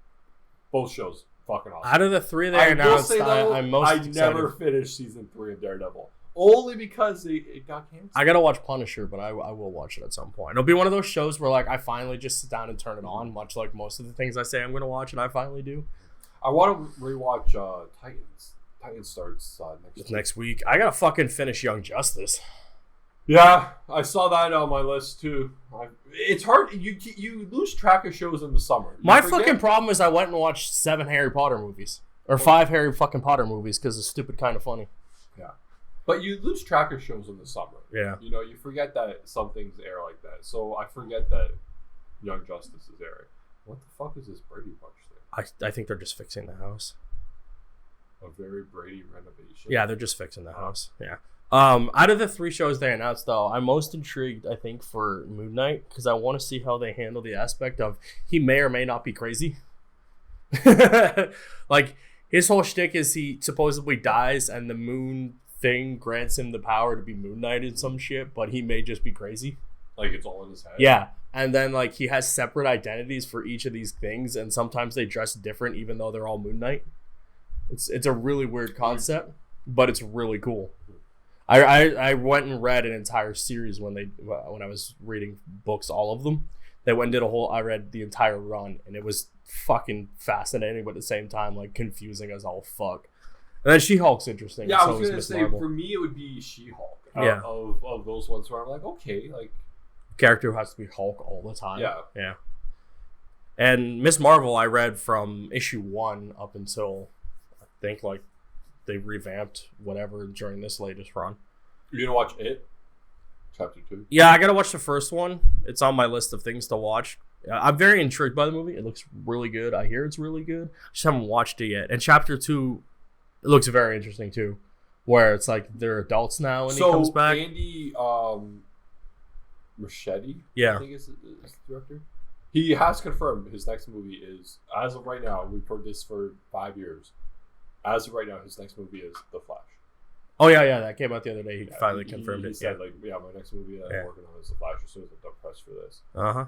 B: both shows fucking awesome.
A: Out of the 3 they announced, I'm most excited.
B: I never finished season 3 of Daredevil. Only because it got canceled.
A: I gotta watch Punisher, but I will watch it at some point. It'll be one of those shows where, like, I finally just sit down and turn it on, much like most of the things I say I'm gonna watch, and I finally do.
B: I want to rewatch Titans. Titans starts next week.
A: I gotta fucking finish Young Justice.
B: Yeah, I saw that on my list too. It's hard. You lose track of shows in the summer.
A: My fucking problem is I went and watched 7 Harry Potter movies. Or 5 Harry fucking Potter movies because it's stupid kind of funny.
B: Yeah. But you lose track of shows in the summer.
A: Yeah.
B: You know, you forget that some things air like that. So I forget that Young Justice is airing. What the fuck is this Brady Bunch thing?
A: I think they're just fixing the house.
B: A very Brady renovation.
A: Yeah, they're just fixing the house. Yeah. Out of the 3 shows they announced, though, I'm most intrigued, I think, for Moon Knight because I want to see how they handle the aspect of he may or may not be crazy. Like, his whole shtick is he supposedly dies and the moon thing grants him the power to be Moon Knight and some shit, but he may just be crazy.
B: Like, it's all in his head.
A: Yeah. And then, like, he has separate identities for each of these things, and sometimes they dress different even though they're all Moon Knight. It's a really weird concept, but it's really cool. I went and read an entire series when I was reading books, all of them. They went and did I read the entire run, and it was fucking fascinating, but at the same time, like, confusing as all fuck. And then She-Hulk's interesting.
B: Yeah, I was going to say, for me, it would be She-Hulk. Of those ones where I'm like, okay, like...
A: Character who has to be Hulk all the time.
B: Yeah.
A: And Miss Marvel, I read from issue 1 up until, I think, like, they revamped whatever during this latest run.
B: You gonna watch it? Chapter 2?
A: Yeah, I gotta watch the first one. It's on my list of things to watch. I'm very intrigued by the movie. It looks really good. I hear it's really good. I just haven't watched it yet. And chapter 2, it looks very interesting too. Where it's like they're adults now and he comes back.
B: Andy Muschietti,
A: yeah,
B: I think is the director. He has confirmed his next movie is, as of right now, we've heard this for 5 years. As of right now, his next movie is The Flash.
A: Oh, yeah, that came out the other day. He finally confirmed it.
B: He said, my next movie that I'm working on is The Flash as soon as I'm done press for this.
A: Uh-huh.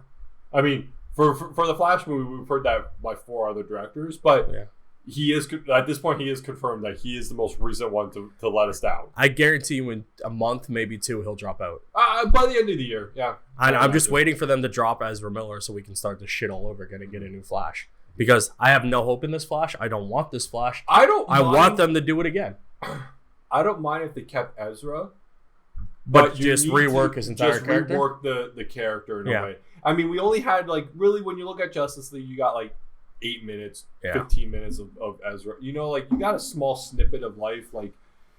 B: I mean, for the Flash movie, we've heard that by 4 other directors, but he is, at this point, he is confirmed that he is the most recent one to let us down.
A: I guarantee you in a month, maybe 2, he'll drop out.
B: By the end of the year, yeah.
A: I'm just waiting for them to drop Ezra Miller so we can start this shit all over again and get a new Flash. Because I have no hope in this Flash. I don't want this Flash. I want them to do it again.
B: I don't mind if they kept Ezra,
A: but just rework his entire character.
B: Rework the character in a way. I mean, we only had really when you look at Justice League, you got 8 minutes, 15 minutes of Ezra. You know, you got a small snippet of life.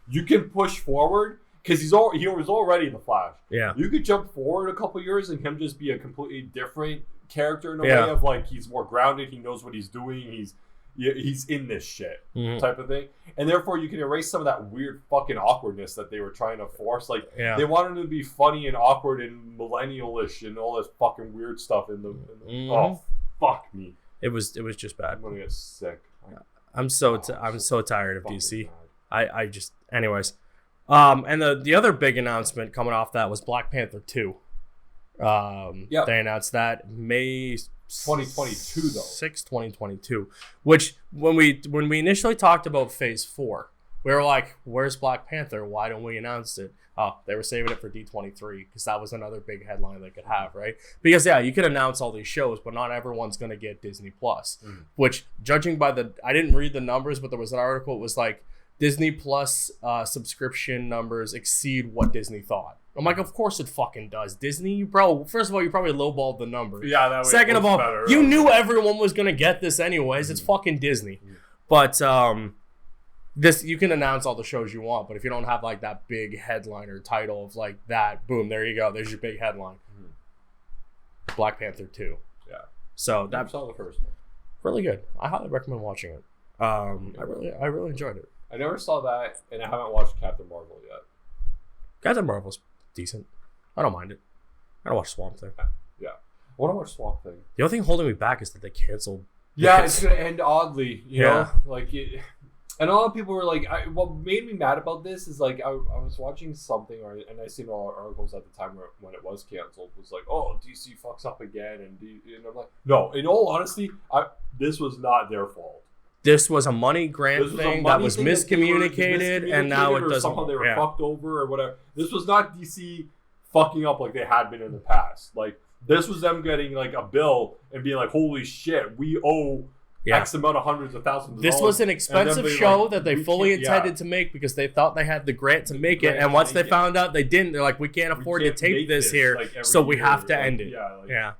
B: You can push forward because he was already the Flash.
A: Yeah,
B: you could jump forward a couple years and him just be a completely different character in a way of he's more grounded, he knows what he's doing, he's in this shit type of thing, and therefore you can erase some of that weird fucking awkwardness that they were trying to force. They wanted him to be funny and awkward and millennial-ish and all this fucking weird stuff in the oh fuck me, it was just bad.
A: I'm
B: gonna get sick.
A: I'm so tired of DC. I just anyways. And the other big announcement coming off that was Black Panther 2. They announced that May
B: 2022 though.
A: 6, 2022. Which when we initially talked about Phase 4, we were like, "Where's Black Panther? Why don't we announce it?" Oh, they were saving it for D23 because that was another big headline they could have, right? Because you could announce all these shows, but not everyone's gonna get Disney Plus. Which, judging by I didn't read the numbers, but there was an article. It was like Disney Plus subscription numbers exceed what Disney thought. I'm like, of course it fucking does. Disney, bro. First of all, you probably lowballed the number.
B: Yeah, that way.
A: Second of all, you knew everyone was gonna get this anyways. It's fucking Disney. But this you can announce all the shows you want, but if you don't have that big headliner title of that, boom, there you go. There's your big headline. Black Panther 2.
B: Yeah.
A: So
B: I saw the first one.
A: Really good. I highly recommend watching it. I really enjoyed it.
B: I never saw that, and I haven't watched Captain Marvel yet.
A: Captain Marvel's decent. I don't mind it. I don't watch Swamp Thing.
B: Yeah. I want to watch Swamp Thing.
A: The only thing holding me back is that they canceled.
B: Yeah, it's going to end oddly. You know? And a lot of people were what made me mad about this is I was watching something, and I seen all articles at the time when it was canceled, was oh, DC fucks up again. And I'm like, no, in all honesty, this was not their fault.
A: This was a money grant thing that was miscommunicated, and now it doesn't.
B: Somehow they were fucked over or whatever. This was not DC fucking up like they had been in the past. This was them getting a bill and being holy shit, we owe X amount of hundreds of thousands of
A: this
B: dollars.
A: was an expensive show that they fully intended to make because they thought they had the grant to make it. And once they found out they didn't, they're like, we can't afford to tape this here, so we have to end it. Yeah.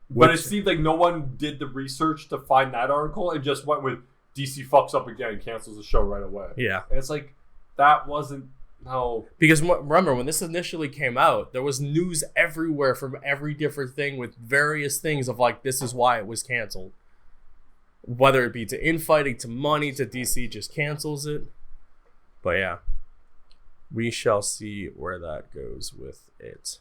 B: But it seemed like no one did the research to find that article and just went with DC fucks up again and cancels the show right away.
A: Yeah.
B: And it's like, that wasn't how...
A: Because remember, when this initially came out, there was news everywhere from every different thing with various things of like, this is why it was canceled. Whether it be to infighting, to money, to DC just cancels it. But yeah. We shall see where that goes with it.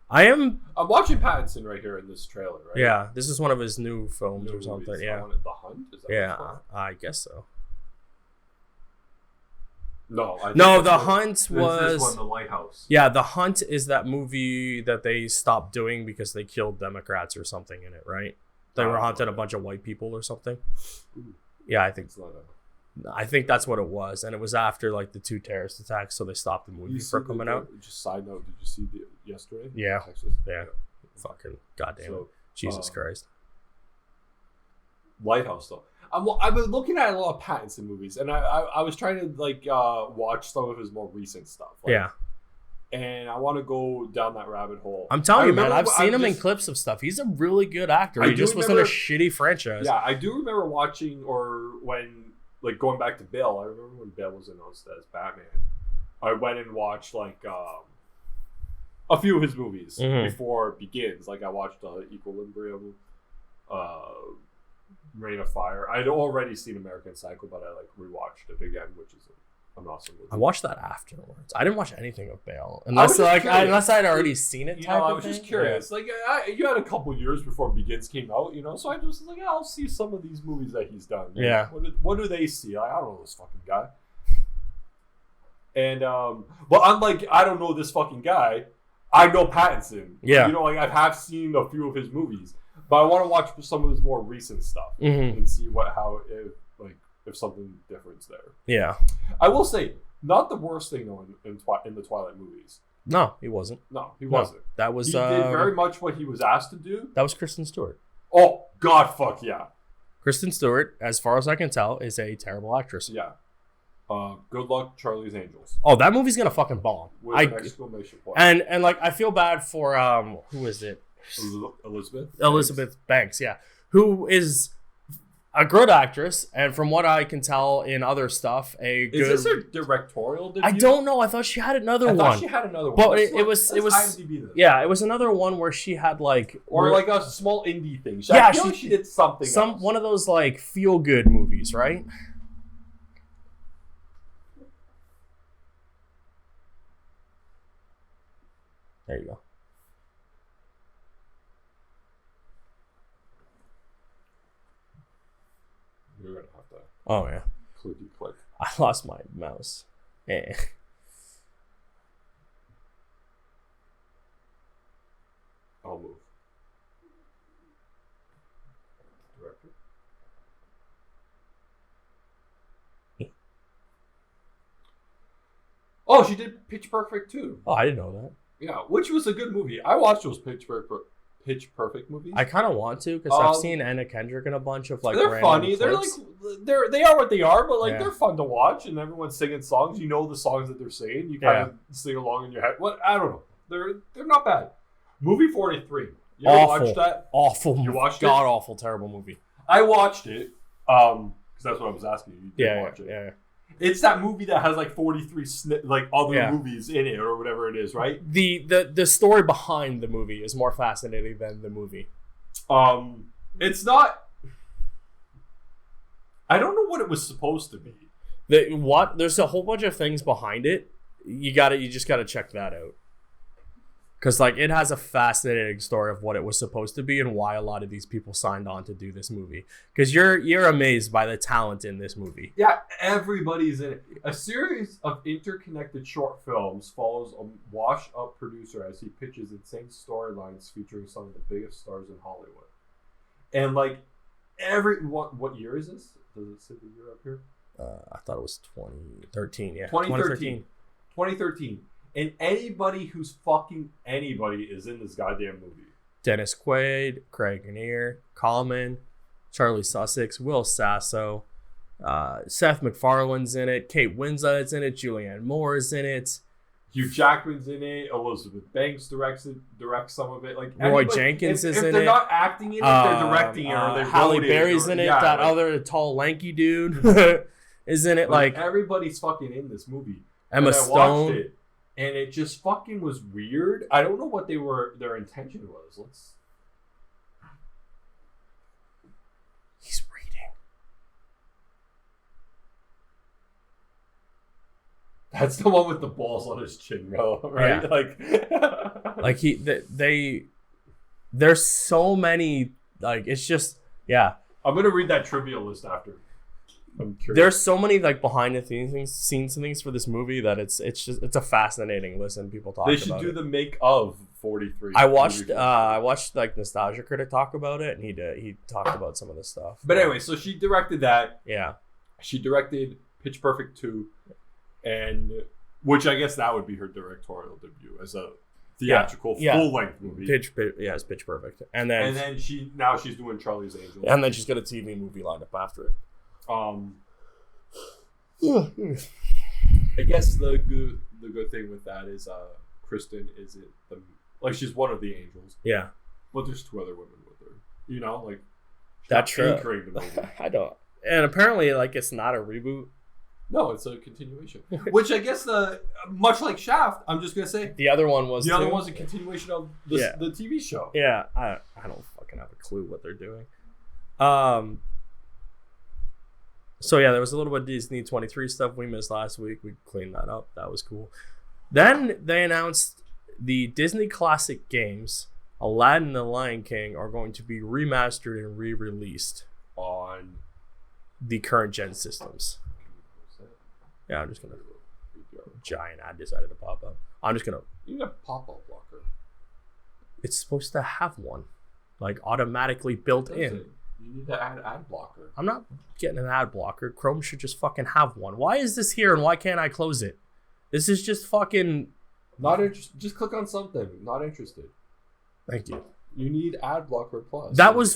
A: I'm
B: watching Pattinson right here in this trailer, right?
A: Yeah, this is one of his new films or something.
B: Movies.
A: Yeah.
B: The Hunt? Is that
A: yeah, I guess so.
B: No,
A: The Hunt was
B: this one, The Lighthouse.
A: Yeah, The Hunt is that movie that they stopped doing because they killed Democrats or something in it, right? They were hunting a bunch of white people or something.
B: Ooh.
A: Yeah, I think that's what it was, and it was after like the 2 terrorist attacks, so they stopped the movie from coming out.
B: Just side note, did you see yesterday?
A: Yeah,
B: Texas?
A: Yeah. Fucking goddamn it, Jesus Christ.
B: Lighthouse though. I've been looking at a lot of Pattinson movies, and I was trying to like watch some of his more recent stuff. Like, and I want to go down that rabbit hole.
A: I'm telling you, man, I've seen him in clips of stuff. He's a really good actor. He just was in a shitty franchise.
B: Yeah, I do remember watching like going back to Bill. I remember when Bill was announced as Batman. I went and watched like a few of his movies before it begins. Like I watched Equilibrium, Reign of Fire. I'd already seen American Psycho, but I like rewatched it again, which is an awesome movie.
A: I watched that afterwards. I didn't watch anything of Bale unless I'd already seen it.
B: I was just curious. Yeah. Like you had a couple years before Begins came out, so I just was like, I'll see some of these movies that he's done.
A: Yeah.
B: What do they see? Like, I don't know this fucking guy. And but unlike I don't know this fucking guy, I know Pattinson.
A: Yeah.
B: Like I have seen a few of his movies. But I want to watch some of his more recent stuff and see if something different's there.
A: Yeah,
B: I will say not the worst thing though in the Twilight movies.
A: No, he wasn't.
B: No, he wasn't.
A: That was
B: he did very much what he was asked to do.
A: That was Kristen Stewart.
B: Oh God, fuck yeah!
A: Kristen Stewart, as far as I can tell, is a terrible actress.
B: Yeah. Good luck, Charlie's Angels.
A: Oh, that movie's gonna fucking bomb.
B: With an exclamation point.
A: And like I feel bad for who is it? Elizabeth Banks, yeah, who is a good actress, and from what I can tell in other stuff, is
B: this a directorial debut?
A: I don't know. I thought she had another one.
B: I thought she had another one.
A: But it was
B: IMDb this.
A: Yeah, it was another one where she had like
B: like a small indie thing. I feel like she did something.
A: One of those like feel good movies, right? There you go.
B: You're gonna have to.
A: Oh yeah.
B: Click.
A: I lost my mouse. Eh.
B: I'll move. Director. Oh, she did Pitch Perfect too.
A: Oh, I didn't know that.
B: Yeah, which was a good movie. I watched those Pitch Perfect movies.
A: I kind of want to because I've seen Anna Kendrick in a bunch of like.
B: They're funny.
A: Clips.
B: They are what they are, but like they're fun to watch, and everyone's singing songs. You know the songs that they're saying. You kind of sing along in your head. What I don't know. They're not bad. Movie 43. You ever watched that?
A: Awful.
B: You watched
A: God awful, terrible movie.
B: I watched it. Because that's what I was asking you. You did watch it.
A: Yeah.
B: It's that movie that has like 43 other movies in it or whatever it is, right?
A: The story behind the movie is more fascinating than the movie.
B: It's not. I don't know what it was supposed to be.
A: There's a whole bunch of things behind it. You just gotta check that out. Because like it has a fascinating story of what it was supposed to be and why a lot of these people signed on to do this movie. Because you're amazed by the talent in this movie.
B: Yeah, everybody's in it. A series of interconnected short films follows a washed-up producer as he pitches insane storylines featuring some of the biggest stars in Hollywood. And like what year is this? Does it say the year up here?
A: I thought it was 2013. Yeah,
B: 2013. And anybody who's fucking anybody is in this goddamn movie.
A: Dennis Quaid, Craig Kinnear, Coleman, Charlie Sussex, Will Sasso, Seth MacFarlane's in it, Kate Winslet's in it, Julianne Moore is in it.
B: Hugh Jackman's in it. Elizabeth Banks directs some of it. Like
A: Roy Jenkins is in it.
B: If they're not acting in it, they're directing it. Or they
A: Halle
B: wrote it,
A: Berry's
B: or,
A: in it.
B: yeah,
A: that
B: like,
A: other tall, lanky dude is in it. Like
B: everybody's fucking in this movie.
A: Emma Stone.
B: Watched it, and it just fucking was weird. I don't know what their intention was.
A: He's reading.
B: That's the one with the balls on his chin, bro. Right?
A: Yeah. Like there's so many. Like it's just
B: I'm gonna read that trivia list after. I'm curious.
A: There's so many like behind the scenes things for this movie that it's a fascinating listen. People talk.
B: They should
A: about
B: do
A: it.
B: the make of 43.
A: I watched like Nostalgia Critic talk about it, and he talked about some of the stuff.
B: But anyway, so she directed that.
A: Yeah.
B: She directed Pitch Perfect 2, and which I guess that would be her directorial debut as a theatrical full length movie.
A: It's Pitch Perfect, and then
B: she's doing Charlie's Angels,
A: and then she's got a TV movie lined up after it.
B: I guess the good thing with that is Kristen isn't she's one of the angels.
A: Yeah.
B: But there's 2 other women with her. You know, like
A: that's true.
B: Anchoring the movie.
A: I don't. And apparently, like it's not a reboot.
B: No, it's a continuation. Which I guess much like Shaft, I'm just gonna say
A: the other one was
B: a continuation of the TV show.
A: Yeah, I don't fucking have a clue what they're doing. So yeah, there was a little bit of Disney 23 stuff we missed last week. We cleaned that up. That was cool. Then they announced the Disney classic games, Aladdin and the Lion King, are going to be remastered and re-released
B: on
A: the current gen systems. Yeah, I'm just gonna giant ad decided to pop up.
B: You need a pop-up blocker.
A: It's supposed to have one, like automatically built in.
B: You need to add ad blocker.
A: I'm not getting an ad blocker. Chrome should just fucking have one. Why is this here and why can't I close it? This is just fucking
B: not interested. Just click on something. Not interested.
A: Thank you.
B: You need ad blocker plus.
A: That was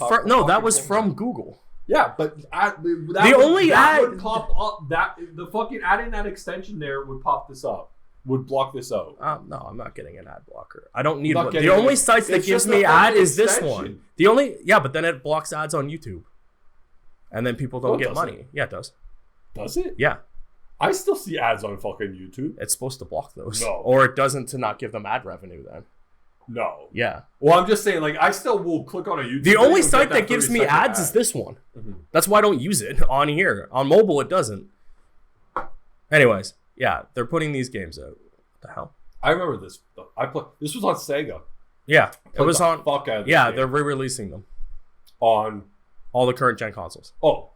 A: from Google.
B: Yeah, but the fucking adding that extension there would pop this up. Would block this out.
A: No, I'm not getting an ad blocker. I don't need one. The only sites that gives me ad is this one. But then it blocks ads on YouTube. And then people don't get money. Yeah, it does.
B: Does it?
A: Yeah.
B: I still see ads on fucking YouTube.
A: It's supposed to block those.
B: No.
A: Or it doesn't to not give them ad revenue then.
B: No.
A: Yeah.
B: Well, I'm just saying, like, I still will click on a YouTube.
A: The only site that gives me ads is this one. Mm-hmm. That's why I don't use it on here. On mobile, it doesn't. Anyways. Yeah, they're putting these games out. What the hell?
B: I remember this. This was on Sega.
A: Yeah, it was on.
B: Fuck out of
A: yeah,
B: game.
A: They're re-releasing them
B: on
A: all the current gen consoles.
B: Oh,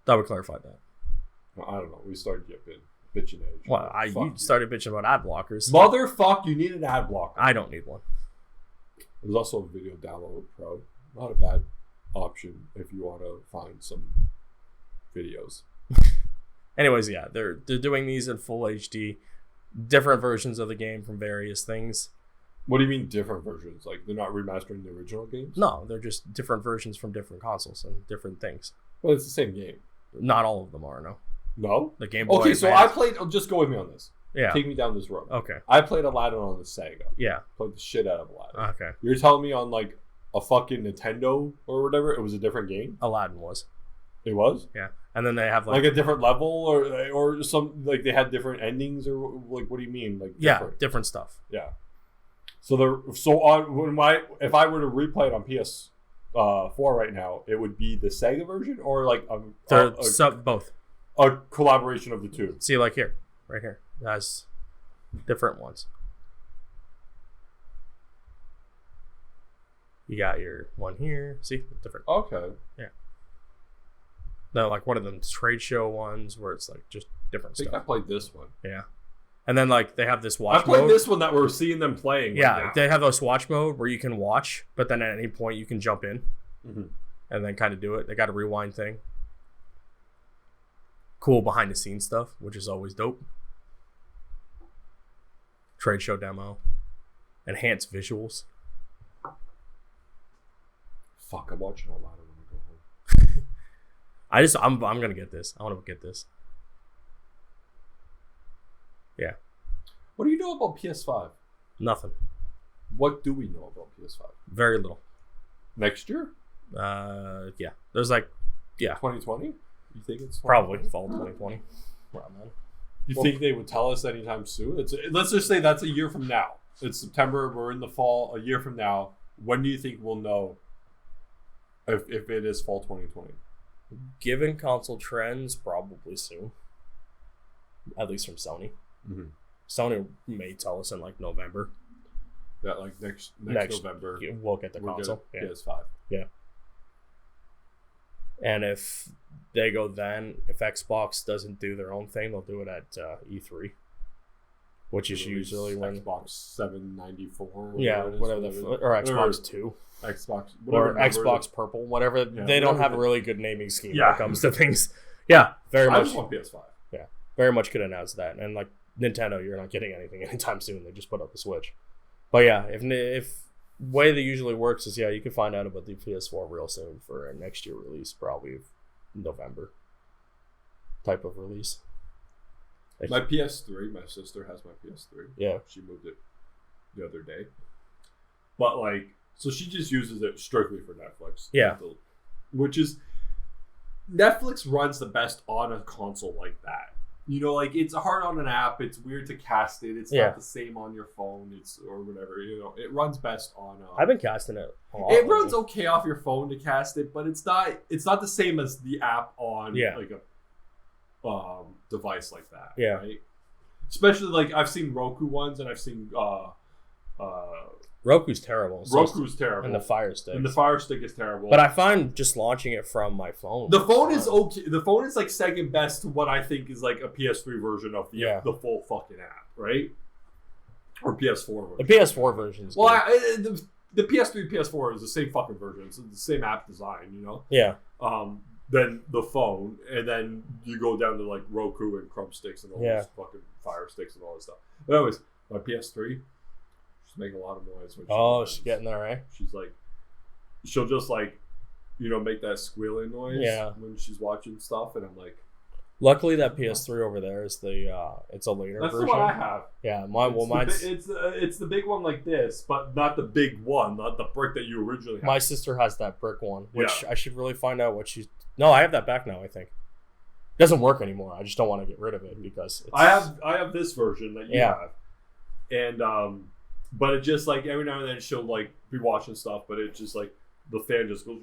A: that would clarify that.
B: Well, I don't know. We started bitching at each
A: other. Well, you started bitching about ad blockers.
B: Motherfuck! You need an ad blocker.
A: I don't need one.
B: There's also a Video Download Pro. Not a bad option if you want to find some videos.
A: Anyways, yeah, they're doing these in full HD, different versions of the game from various things.
B: What do you mean different versions? Like they're not remastering the original games?
A: No, they're just different versions from different consoles and different things.
B: Well, it's the same game.
A: Not all of them are, no.
B: No?
A: The Game Boy
B: Okay,
A: Advance.
B: So I played. Just go with me on this.
A: Yeah.
B: Take me down this road.
A: Okay.
B: I played Aladdin on the Sega.
A: Yeah.
B: Played the shit out of Aladdin.
A: Okay.
B: You're telling me on like a fucking Nintendo or whatever, it was a different game?
A: Aladdin was.
B: It was?
A: Yeah. And then they have
B: like a different level or some like they had different endings or like what do you mean? Like
A: different stuff.
B: Yeah. So if I were to replay it on PS4 right now, it would be the Sega version or like
A: both.
B: A collaboration of the two.
A: See, like here, right here, that's different ones. You got your one here. See, different.
B: Okay.
A: Yeah. No, like one of them trade show ones where it's like just different stuff.
B: I think I played this one.
A: Yeah. And then like they have this watch
B: mode. I played
A: mode.
B: this one that we're seeing them playing.
A: Yeah,
B: right
A: they have this watch mode where you can watch, but then at any point you can jump in and then kind of do it. They got a rewind thing. Cool behind the scenes stuff, which is always dope. Trade show demo. Enhanced visuals.
B: Fuck, I'm watching Aladdin when I go home.
A: I'm gonna get this. I want to get this. Yeah.
B: What do you know about PS5?
A: Nothing.
B: What do we know about PS5?
A: Very little.
B: Next year?
A: Yeah. There's like, yeah.
B: 2020? You think it's
A: probably fall 2020? Around then.
B: You think they would tell us anytime soon? Let's just say that's a year from now. It's September. We're in the fall. A year from now. When do you think we'll know if it is fall 2020?
A: Given console trends, probably soon. At least from Sony.
B: Mm-hmm.
A: Sony may tell us in like November.
B: Yeah, like next November.
A: We'll get the console.
B: Get PS5.
A: Yeah. And if they go then, if Xbox doesn't do their own thing, they'll do it at E3. Which is usually when
B: Xbox 794.
A: Yeah, whatever or Xbox 2.
B: Xbox.
A: Or Xbox Purple, whatever.
B: Yeah,
A: they don't have a really good naming scheme when it comes to things. Yeah, very much.
B: I just want PS5.
A: Yeah, very much could announce that. And like Nintendo, you're not getting anything anytime soon. They just put up a Switch. But yeah, if way that usually works is, you can find out about the PS4 real soon for a next year release, probably November type of release.
B: My PS3, my sister has my PS3.
A: Yeah.
B: She moved it the other day. But like, so she just uses it strictly for Netflix.
A: Yeah.
B: Which is, Netflix runs the best on a console like that. You know, like, it's hard on an app. It's weird to cast it. It's not the same on your phone. Or whatever. You know, it runs best on.
A: I've been casting it a lot.
B: It runs okay off your phone to cast it, but it's not the same as the app on like a device like that.
A: Yeah.
B: Right? Especially like I've seen Roku ones and I've seen
A: Roku's terrible.
B: Roku's terrible.
A: And the Fire Stick.
B: And the Fire Stick is terrible.
A: But I find just launching it from my phone.
B: The phone is okay. The phone is like second best to what I think is like a PS3 version of the full fucking app, right? Or PS4 version.
A: The PS4 version is
B: good. The PS3, PS4 is the same fucking version. It's the same app design, you know?
A: Yeah.
B: Then the phone, and then you go down to like Roku and Crumb Sticks and all those fucking Fire Sticks and all this stuff. But anyways, my PS3, she's making a lot of noise. When
A: she's getting there, right?
B: She's like, she'll just like, make that squealing noise when she's watching stuff, and I'm like.
A: Luckily, that PS3 over there is it's a later version.
B: That's the one I have.
A: Yeah, mine's.
B: It's the big one like this, but not the big one, not the brick that you originally had.
A: My sister has that brick one, which I should really find out what she's. No, I have that back now. I think it doesn't work anymore. I just don't want to get rid of it because
B: I have this version that you have, and but it just like every now and then she'll like be watching stuff, but it just like the fan just goes,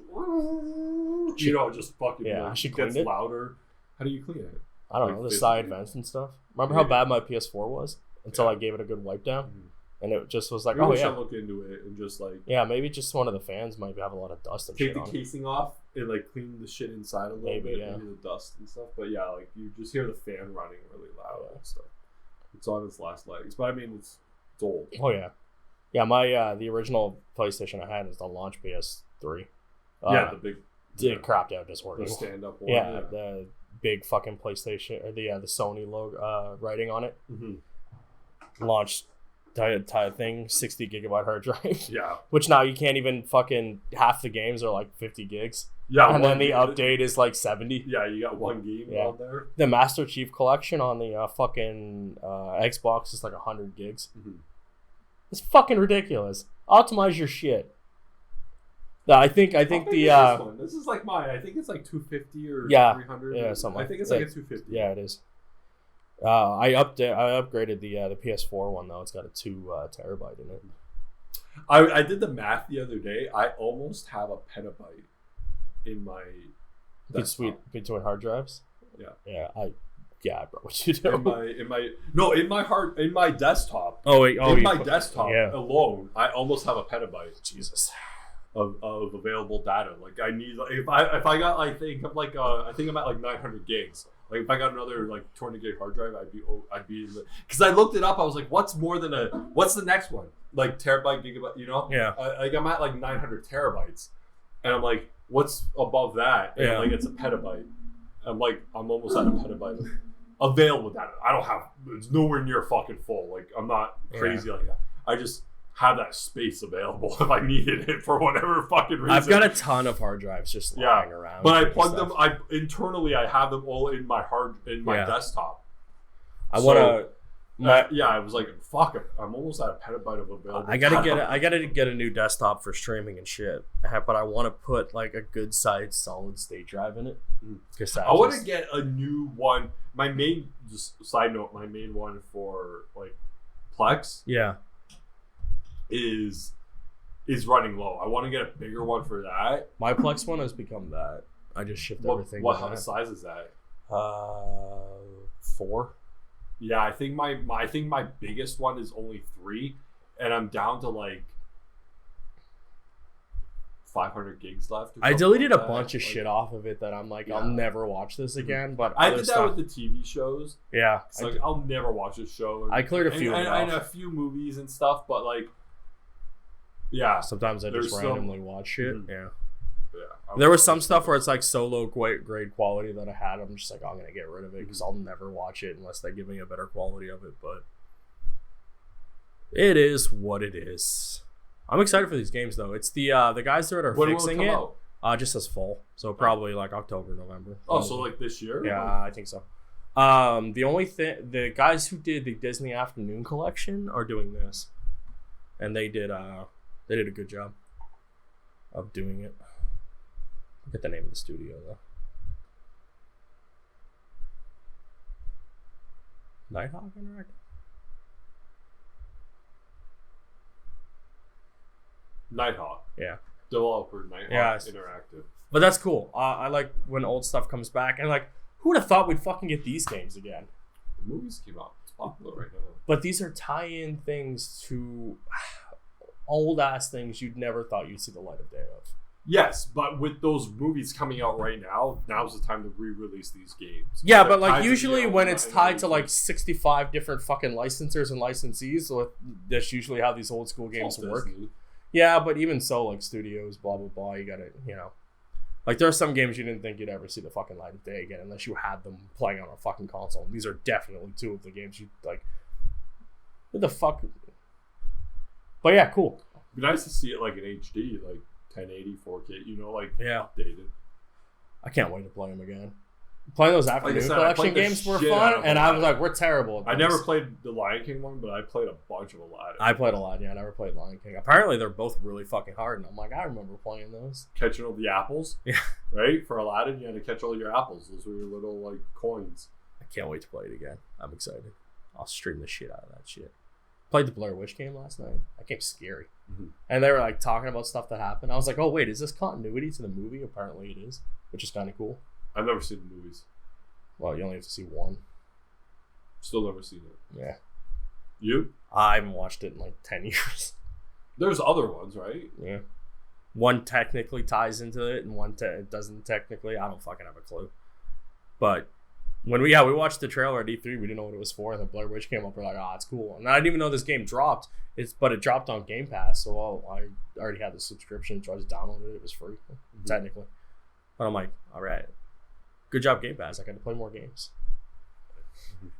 B: just fucking
A: she
B: gets
A: it?
B: Louder. How do you clean it?
A: I don't know, the side vents and stuff. Remember how bad my PS4 was until I gave it a good wipe down? Mm-hmm. And it just was like,
B: maybe we should look into it and just like...
A: Yeah, maybe just one of the fans might have a lot of dust and shit on it.
B: Take the casing off and like clean the shit inside a little bit. Maybe the dust and stuff. But yeah, like you just hear the fan running really loud and stuff. It's on its last legs. But I mean, it's old.
A: Oh yeah. Yeah, my the original PlayStation I had is the launch PS3.
B: The big...
A: It crapped out just working.
B: The stand-up one.
A: Yeah, the big fucking PlayStation or the Sony logo writing on it. Mm-hmm. Launched thing 60 gigabyte hard drive.
B: Yeah.
A: Which now you can't even fucking half the games are like 50 gigs.
B: Yeah.
A: And then the update is like 70.
B: Yeah, you got one game on there.
A: The Master Chief Collection on the fucking Xbox is like 100 gigs. Mm-hmm. It's fucking ridiculous. Optimize your shit. I think the
B: this is like mine. I think it's like 250 or 300.
A: Yeah, something.
B: I think it's like a 250.
A: Yeah, it is. I upgraded the PS4 one though. It's got a 2 terabyte in it.
B: I did the math the other day. I almost have a petabyte in my
A: between hard drives.
B: Yeah.
A: Yeah, bro. What you do?
B: In my desktop.
A: In
B: my desktop alone, I almost have a petabyte.
A: Jesus.
B: Of available data. Like I need, if I got, I think I'm at like 900 gigs. Like if I got another like 200 gig hard drive, I'd be because I looked it up. I was like, what's the next one? Like terabyte, gigabyte,
A: Yeah.
B: I'm at like 900 terabytes, and I'm like, what's above that? And like it's a petabyte. I'm like, I'm almost at a petabyte of available data. It's nowhere near fucking full. Like I'm not crazy like that. I just have that space available if I needed it for whatever fucking reason.
A: I've got a ton of hard drives just lying around.
B: But I plug them. I have them all in my desktop.
A: I want to.
B: I was like, fuck it. I'm almost at a petabyte of available.
A: I gotta get a new desktop for streaming and shit. But I want to put like a good sized solid state drive in it.
B: I want to get a new one. My main side note. My main one for like Plex.
A: Yeah.
B: Is running low. I want to get a bigger one for that.
A: My Plex one has become that. I just shipped everything.
B: What size is that?
A: 4.
B: Yeah, I think my biggest one is only 3, and I'm down to like 500 gigs left.
A: I deleted a bunch of shit off of it that I'm like, I'll never watch this again. But
B: I did that with the TV shows.
A: Yeah,
B: it's like I'll never watch this show.
A: I cleared a few
B: and a few movies and stuff, but like, yeah.
A: Sometimes I just randomly watch shit.
B: Mm-hmm.
A: Yeah.
B: Yeah.
A: There was some stuff where it's like so low grade quality that I had. I'm just like, I'm gonna get rid of it because I'll never watch it unless they give me a better quality of it. But it is what it is. I'm excited for these games though. It's the guys that are fixing it. Just this fall, so probably like October, November.
B: Oh, so like this year?
A: Yeah, I think so. The only thing, the guys who did the Disney Afternoon Collection are doing this, and they did a good job of doing it. I forget the name of the studio though. Nighthawk Interactive.
B: Nighthawk.
A: Yeah.
B: Developer Nighthawk Interactive.
A: But that's cool. I like when old stuff comes back, and like, who would have thought we'd fucking get these games again?
B: The movies came out. It's popular right now.
A: But these are tie-in things to old ass things you'd never thought you'd see the light of day of.
B: Yes, but with those movies coming out right now, now's the time to re-release these games.
A: Yeah, but like usually when it's tied to like 65 different fucking licensors and licensees, so that's usually how these old school games work. Disney. Yeah, but even so, like studios, blah blah blah, you gotta, like there are some games you didn't think you'd ever see the fucking light of day again unless you had them playing on a fucking console. And these are definitely 2 of the games you like. What the fuck? But yeah, cool.
B: It'd be nice to see it like in HD, like 1080, 4K, like updated.
A: I can't wait to play them again. Playing those Afternoon Collection games were fun, and I was like, we're terrible at this.
B: I never played the Lion King one, but I played a bunch of Aladdin.
A: I played Aladdin, yeah. I never played Lion King. Apparently, they're both really fucking hard, and I'm like, I remember playing those.
B: Catching all the apples?
A: Yeah.
B: Right? For Aladdin, you had to catch all your apples. Those were your little, like, coins.
A: I can't wait to play it again. I'm excited. I'll stream the shit out of that shit. Played the Blair Witch game last night. That game's scary. Mm-hmm. And they were, like, talking about stuff that happened. I was like, oh, wait, is this continuity to the movie? Apparently it is, which is kind of cool.
B: I've never seen the movies.
A: Well, you only have to see one.
B: Still never seen it.
A: Yeah.
B: You?
A: I haven't watched it in like 10 years.
B: There's other ones, right?
A: Yeah. One technically ties into it and one doesn't technically. I don't fucking have a clue. But when we watched the trailer at E3, we didn't know what it was for. And then Blair Witch came up. We're like, it's cool. And I didn't even know this game dropped. But it dropped on Game Pass. So I already had the subscription. So I just downloaded it. It was free, technically. But I'm like, all right. Good job, Game Pass. I got to play more games.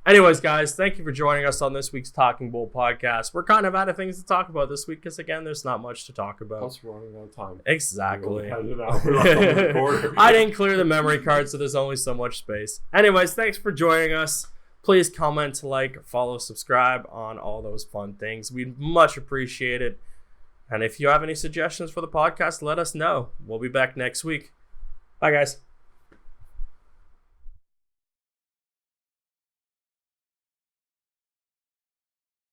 A: Anyways, guys, thank you for joining us on this week's Talking Bull podcast. We're kind of out of things to talk about this week because, again, there's not much to talk about.
B: Plus, we're running out of time.
A: Exactly. I didn't clear the memory card, so there's only so much space. Anyways, thanks for joining us. Please comment, like, follow, subscribe on all those fun things. We'd much appreciate it. And if you have any suggestions for the podcast, let us know. We'll be back next week. Bye, guys.